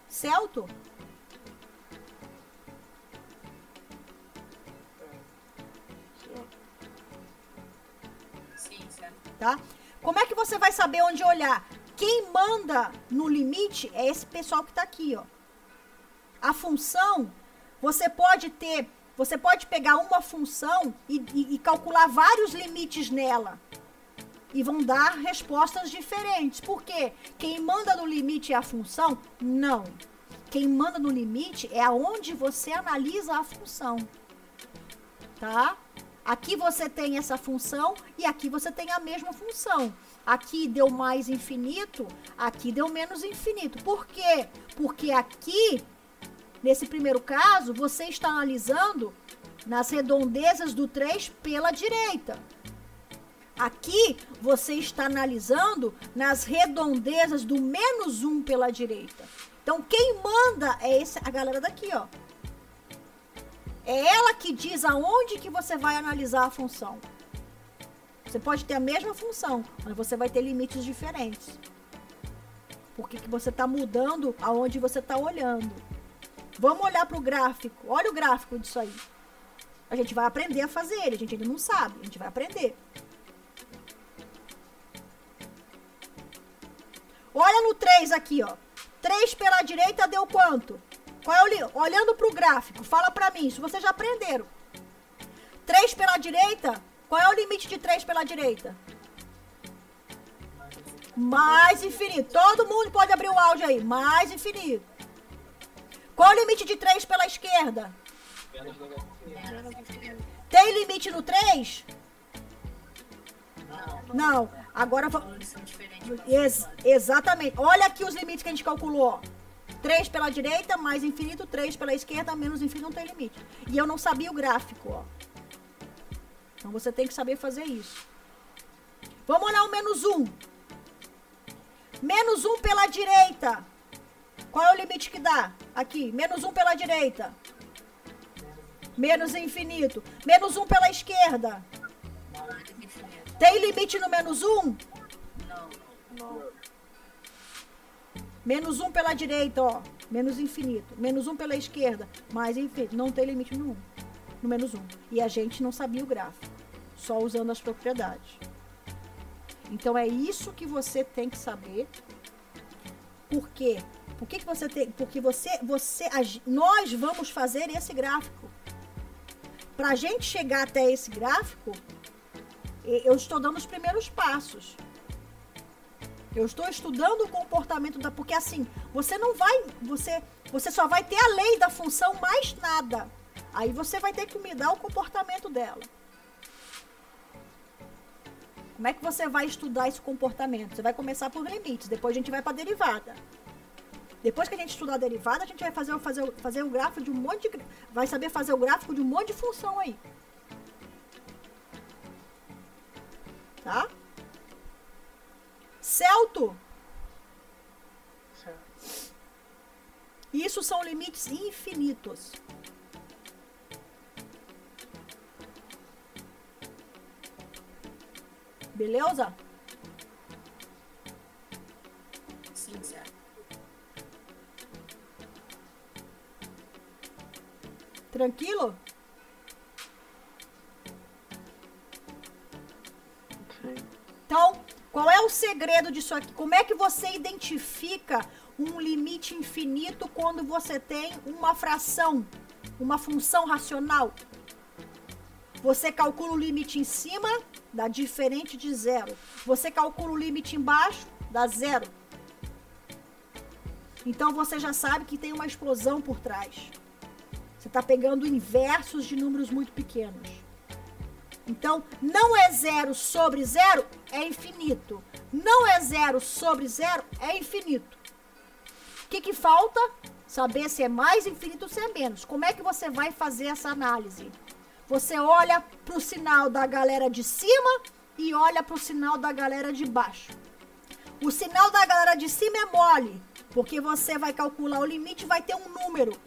Certo? Sim, certo. Tá? Como é que você vai saber onde olhar? Quem manda no limite é esse pessoal que tá aqui, ó. A função, você pode pegar uma função e calcular vários limites nela. E vão dar respostas diferentes. Por quê? Quem manda no limite é a função? Não. Quem manda no limite é aonde você analisa a função. Tá? Aqui você tem essa função e aqui você tem a mesma função. Aqui deu mais infinito, aqui deu menos infinito. Por quê? Porque aqui, nesse primeiro caso, você está analisando nas redondezas do 3 pela direita. Aqui, você está analisando nas redondezas do -1 pela direita. Então, quem manda é a galera daqui, ó. É ela que diz aonde que você vai analisar a função. Você pode ter a mesma função, mas você vai ter limites diferentes. Porque que você está mudando aonde você está olhando. Vamos olhar para o gráfico. Olha o gráfico disso aí. A gente vai aprender a fazer ele. A gente ainda não sabe. A gente vai aprender. Olha no 3 aqui, ó. 3 pela direita deu quanto? Qual é o olhando para o gráfico, fala para mim, isso vocês já aprenderam. 3 pela direita, qual é o limite de 3 pela direita? Mais infinito. Todo mundo pode abrir o áudio aí. Mais infinito. Qual é o limite de 3 pela esquerda? Tem limite no 3? Não. Agora exatamente. Olha aqui os limites que a gente calculou. 3 pela direita, mais infinito, 3 pela esquerda, menos infinito, não tem limite. E eu não sabia o gráfico, ó. Então você tem que saber fazer isso. Vamos olhar o -1. -1 pela direita. Qual é o limite que dá? Aqui, -1 pela direita. Menos infinito. -1 pela esquerda. Tem limite no -1? Não. -1 pela direita, ó. Menos infinito. -1 pela esquerda. Mais infinito. Não tem limite no 1. No -1. E a gente não sabia o gráfico. Só usando as propriedades. Então é isso que você tem que saber. Por quê? Por que você tem? Porque nós vamos fazer esse gráfico. Pra gente chegar até esse gráfico, eu estou dando os primeiros passos. Eu estou estudando o comportamento da... Porque assim, você não vai... Você só vai ter a lei da função, mais nada. Aí você vai ter que me dar o comportamento dela. Como é que você vai estudar esse comportamento? Você vai começar por limites, depois a gente vai para derivada. Depois que a gente estudar a derivada, a gente vai fazer o gráfico de um monte de... Vai saber fazer o gráfico de um monte de função aí. Tá? Certo? Certo. Isso são limites infinitos. Beleza? Sim, certo. Tranquilo? Sim. Então, qual é o segredo disso aqui? Como é que você identifica um limite infinito quando você tem uma fração, uma função racional? Você calcula o limite em cima, dá diferente de zero. Você calcula o limite embaixo, dá zero. Então você já sabe que tem uma explosão por trás. Você está pegando inversos de números muito pequenos. Então, não é zero sobre zero, é infinito. Não é zero sobre zero, é infinito. O que falta? Saber se é mais infinito ou se é menos. Como é que você vai fazer essa análise? Você olha para o sinal da galera de cima e olha para o sinal da galera de baixo. O sinal da galera de cima é mole, porque você vai calcular o limite e vai ter um número.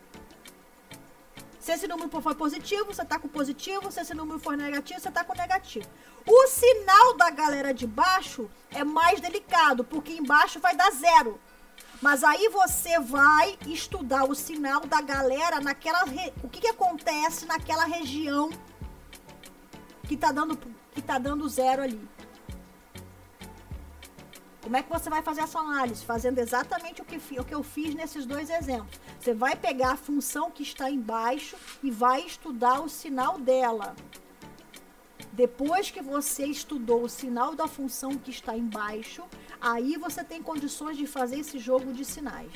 Se esse número for positivo, você está com positivo. Se esse número for negativo, você está com negativo. O sinal da galera de baixo é mais delicado, porque embaixo vai dar zero. Mas aí você vai estudar o sinal da galera naquela... O que acontece naquela região que tá dando zero ali. Como é que você vai fazer essa análise? Fazendo exatamente o que eu fiz nesses dois exemplos. Você vai pegar a função que está embaixo e vai estudar o sinal dela. Depois que você estudou o sinal da função que está embaixo, aí você tem condições de fazer esse jogo de sinais.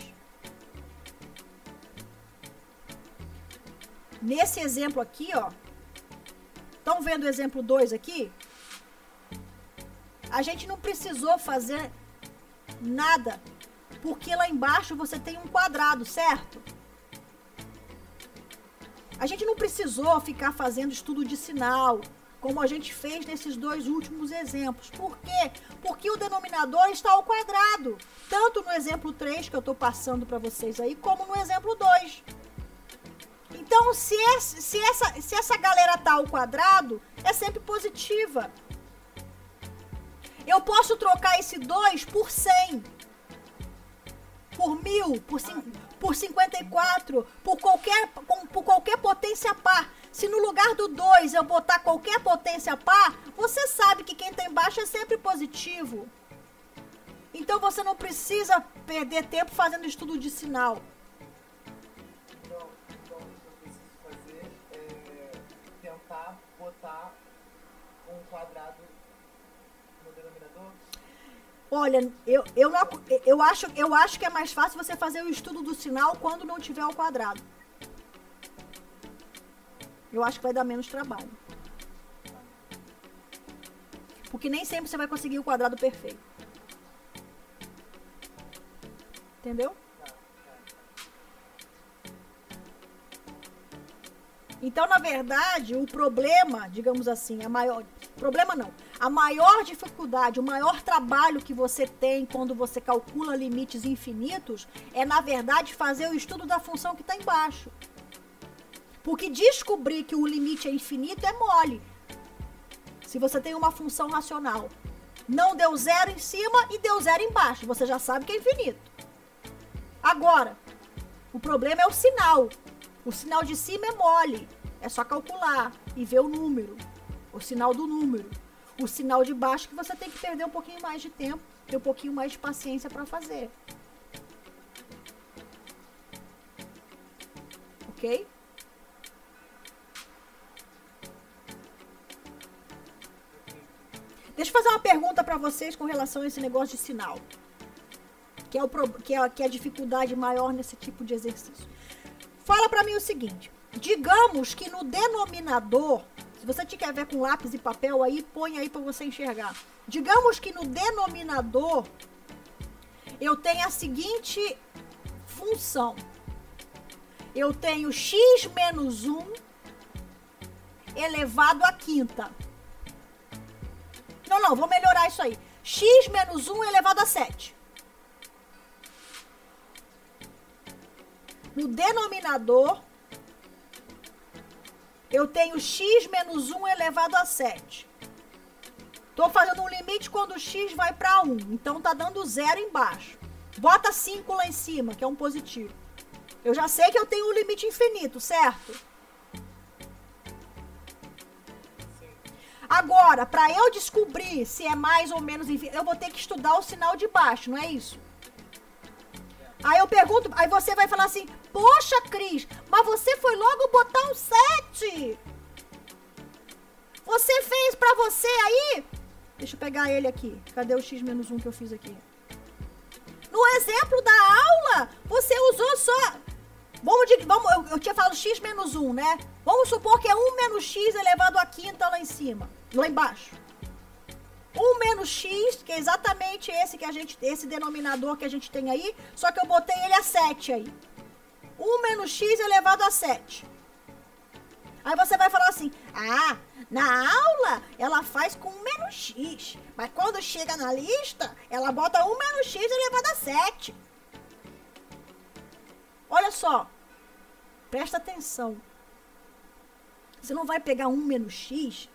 Nesse exemplo aqui, ó. Estão vendo o exemplo 2 aqui? A gente não precisou fazer nada, porque lá embaixo você tem um quadrado, certo? A gente não precisou ficar fazendo estudo de sinal, como a gente fez nesses dois últimos exemplos. Por quê? Porque o denominador está ao quadrado, tanto no exemplo 3 que eu estou passando para vocês aí, como no exemplo 2. Então, se essa galera está ao quadrado, é sempre positiva. Eu posso trocar esse 2 por 100, por 1000, por 54, por qualquer potência par. Se no lugar do 2 eu botar qualquer potência par, você sabe que quem está embaixo é sempre positivo. Então você não precisa perder tempo fazendo estudo de sinal. Então o que eu preciso fazer é tentar botar um quadrado no denominador? Olha, eu acho que é mais fácil você fazer o estudo do sinal quando não tiver o quadrado. Eu acho que vai dar menos trabalho. Porque nem sempre você vai conseguir o quadrado perfeito. Entendeu? Então, na verdade, o problema, digamos assim, a maior dificuldade, o maior trabalho que você tem quando você calcula limites infinitos é, na verdade, fazer o estudo da função que está embaixo. Porque descobrir que o limite é infinito é mole. Se você tem uma função racional, não deu zero em cima e deu zero embaixo, você já sabe que é infinito. Agora, o problema é o sinal. O sinal de cima é mole. É só calcular e ver o número. O sinal do número. O sinal de baixo que você tem que perder um pouquinho mais de tempo, ter um pouquinho mais de paciência para fazer. Ok? Deixa eu fazer uma pergunta para vocês com relação a esse negócio de sinal. Que é a dificuldade maior nesse tipo de exercício. Fala para mim o seguinte. Digamos que no denominador, Se você tiver ver com lápis e papel aí, põe aí para você enxergar. Digamos que no denominador eu tenho a seguinte função. Eu tenho x menos 1 elevado à quinta. Não, vou melhorar isso aí. X menos 1 elevado a 7. No denominador, eu tenho x menos 1 elevado a 7. Estou fazendo um limite quando o x vai para 1. Então, está dando 0 embaixo. Bota 5 lá em cima, que é um positivo. Eu já sei que eu tenho um limite infinito, certo? Agora, para eu descobrir se é mais ou menos infinito, eu vou ter que estudar o sinal de baixo, não é isso? Aí eu pergunto, aí você vai falar assim, poxa, Cris, mas você foi logo botar um 7. Você fez pra você aí? Deixa eu pegar ele aqui. Cadê o x menos 1 que eu fiz aqui? No exemplo da aula, você usou só... eu tinha falado x menos 1, né? Vamos supor que é 1 menos x elevado à quinta lá em cima, lá embaixo. 1 menos x, que é exatamente esse denominador que a gente tem aí, só que eu botei ele a 7 aí. 1 menos x elevado a 7. Aí você vai falar assim, na aula ela faz com 1 menos x, mas quando chega na lista, ela bota 1 menos x elevado a 7. Olha só, presta atenção. Você não vai pegar 1 menos x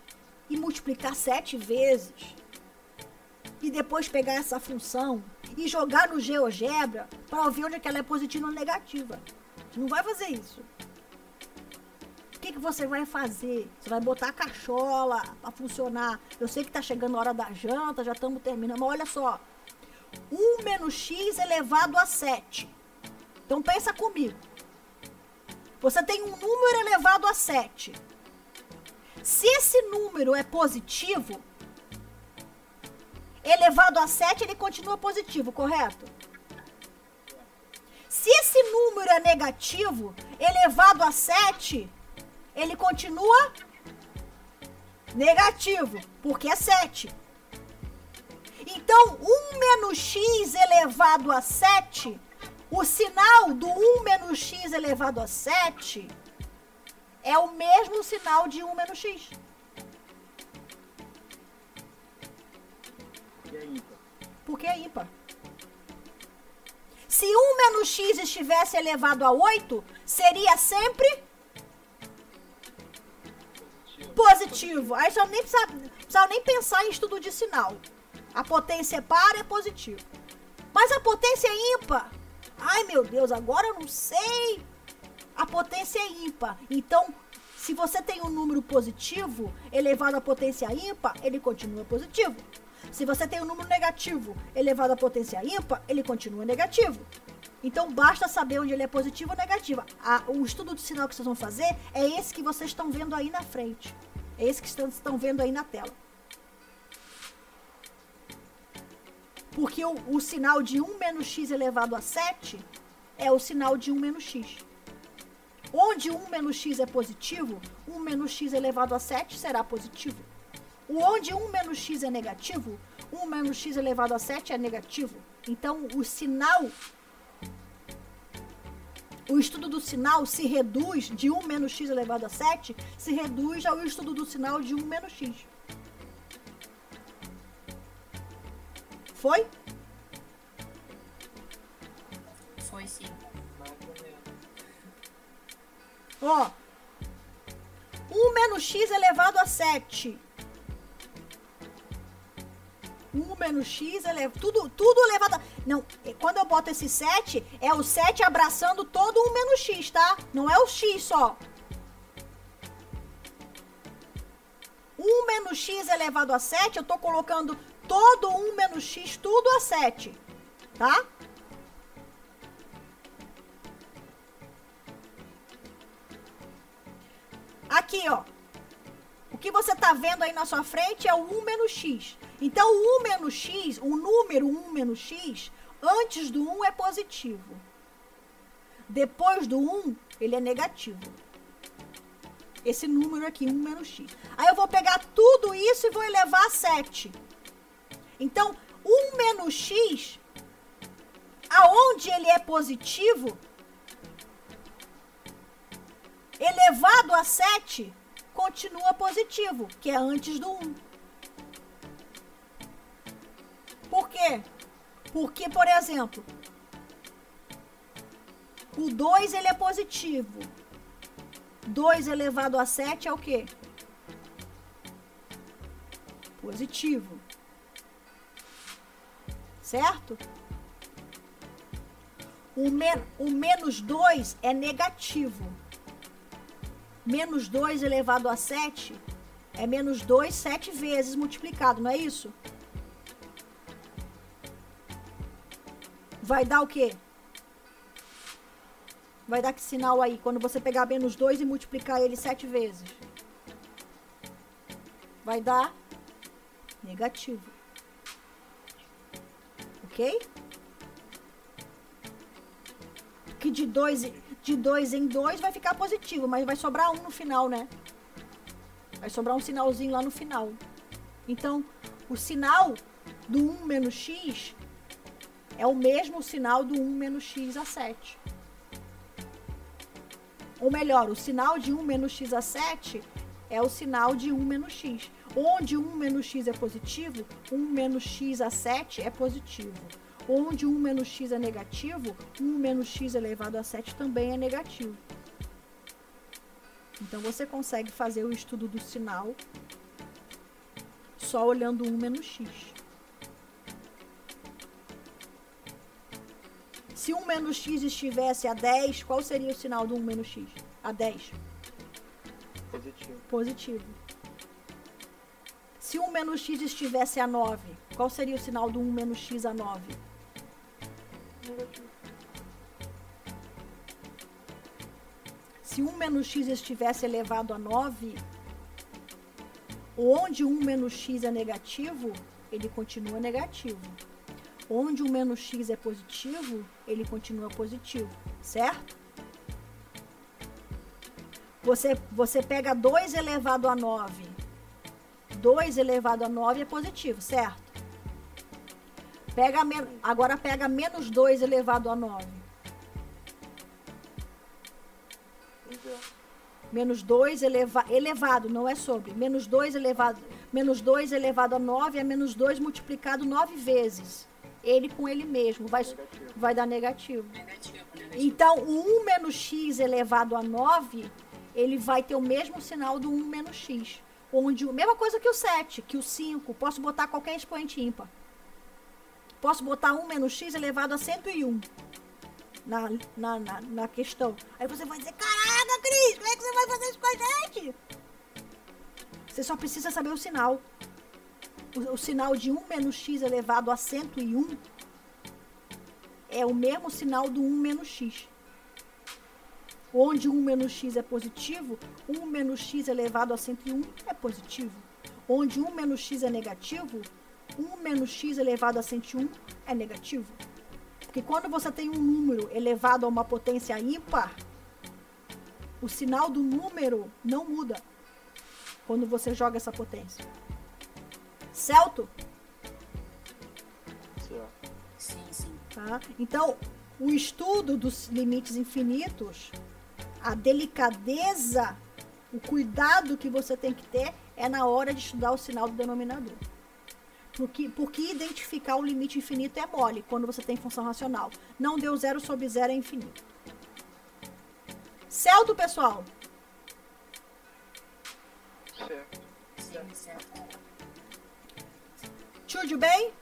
e multiplicar 7 vezes. E depois pegar essa função e jogar no GeoGebra para ver onde é que ela é positiva ou negativa. Você não vai fazer isso. O que você vai fazer? Você vai botar a cachola para funcionar. Eu sei que está chegando a hora da janta, já estamos terminando, mas olha só. 1 menos x elevado a 7. Então pensa comigo. Você tem um número elevado a 7. Se esse número é positivo, elevado a 7, ele continua positivo, correto? Se esse número é negativo, elevado a 7, ele continua negativo, porque é 7. Então, 1 menos x elevado a 7, o sinal do 1 menos x elevado a 7 é o mesmo sinal de 1 menos x. Porque é ímpar. Se 1 menos x estivesse elevado a 8, seria sempre positivo. Aí você nem precisa nem pensar em estudo de sinal. A potência é par, é positivo. Mas a potência é ímpar. Ai, meu Deus, agora eu não sei. A potência é ímpar. Então, se você tem um número positivo elevado à potência ímpar, ele continua positivo. Se você tem um número negativo elevado à potência ímpar, ele continua negativo. Então, basta saber onde ele é positivo ou negativo. O estudo de sinal que vocês vão fazer é esse que vocês estão vendo aí na frente. É esse que vocês estão vendo aí na tela. Porque o sinal de 1 menos x elevado a 7 é o sinal de 1 menos x. Onde 1 menos x é positivo, 1 menos x elevado a 7 será positivo. Onde 1 menos x é negativo, 1 menos x elevado a 7 é negativo. Então, o sinal, o estudo do sinal se reduz de 1 menos x elevado a 7, se reduz ao estudo do sinal de 1 menos x. Foi? Foi sim. Ó, 1 menos x elevado a 7. 1 menos x elevado... Tudo elevado a... Não, quando eu boto esse 7, é o 7 abraçando todo 1 menos x, tá? Não é o x só. 1 menos x elevado a 7, eu tô colocando todo 1 menos x, tudo a 7. Tá? Aqui, ó. O que você tá vendo aí na sua frente é o 1 menos x. Então, o 1 menos x, o número 1 menos x, antes do 1 é positivo. Depois do 1, ele é negativo. esse número aqui, 1 menos x. Aí eu vou pegar tudo isso e vou elevar a 7. Então, 1 menos x, aonde ele é positivo, elevado a 7, continua positivo, que é antes do 1. Por quê? Porque, por exemplo, o 2 ele é positivo. 2 elevado a 7 é o quê? Positivo. Certo? O menos 2 é negativo. Menos 2 elevado a 7 é menos 2 7 vezes multiplicado, não é isso? Vai dar o quê? Vai dar que sinal aí? Quando você pegar menos 2 e multiplicar ele 7 vezes. Vai dar negativo. Ok? Que de 2 em 2 vai ficar positivo, mas vai sobrar 1 no final, né? Vai sobrar um sinalzinho lá no final. Então, o sinal do 1 menos x é o mesmo sinal do 1 menos x a 7. Ou melhor, o sinal de 1 menos x a 7 é o sinal de 1 menos x. Onde 1 menos x é positivo, 1 menos x a 7 é positivo. Onde 1 menos x é negativo, 1 menos x elevado a 7 também é negativo. Então, você consegue fazer o estudo do sinal só olhando 1 menos x. Se 1 menos x estivesse a 10, qual seria o sinal do 1 menos x? A 10. Positivo. Positivo. Se 1 menos x estivesse a 9, qual seria o sinal do 1 menos x a 9? Negativo. Se 1 menos x estivesse elevado a 9, onde 1 menos x é negativo, ele continua negativo. Onde 1 menos x é positivo, ele continua positivo, certo? Você pega 2 elevado a 9. 2 elevado a 9 é positivo, certo? Agora pega menos 2 elevado a 9. Menos 2 elevado, não é sobre. Menos 2 elevado a 9 é menos 2 multiplicado 9 vezes. Ele com ele mesmo vai dar negativo. Então, o 1 menos x elevado a 9, ele vai ter o mesmo sinal do 1 menos x. Onde, mesma coisa que o 7, que o 5. Posso botar qualquer expoente ímpar. Posso botar 1 menos x elevado a 101 na questão. Aí você vai dizer, caraca, Cris, como é que você vai fazer isso com a gente? Você só precisa saber o sinal. O sinal de 1 menos x elevado a 101 é o mesmo sinal do 1 menos x. Onde 1 menos x é positivo, 1 menos x elevado a 101 é positivo. Onde 1 menos x é negativo, 1 menos x elevado a 101 é negativo. Porque quando você tem um número elevado a uma potência ímpar, o sinal do número não muda quando você joga essa potência. Certo? Certo. Sim. Tá? Então, o estudo dos limites infinitos, a delicadeza, o cuidado que você tem que ter é na hora de estudar o sinal do denominador. Porque identificar o limite infinito é mole quando você tem função racional. Não deu 0 sobre 0 é infinito. Certo, pessoal? Certo. Sim, certo. Tudo bem?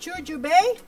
Tudo bem?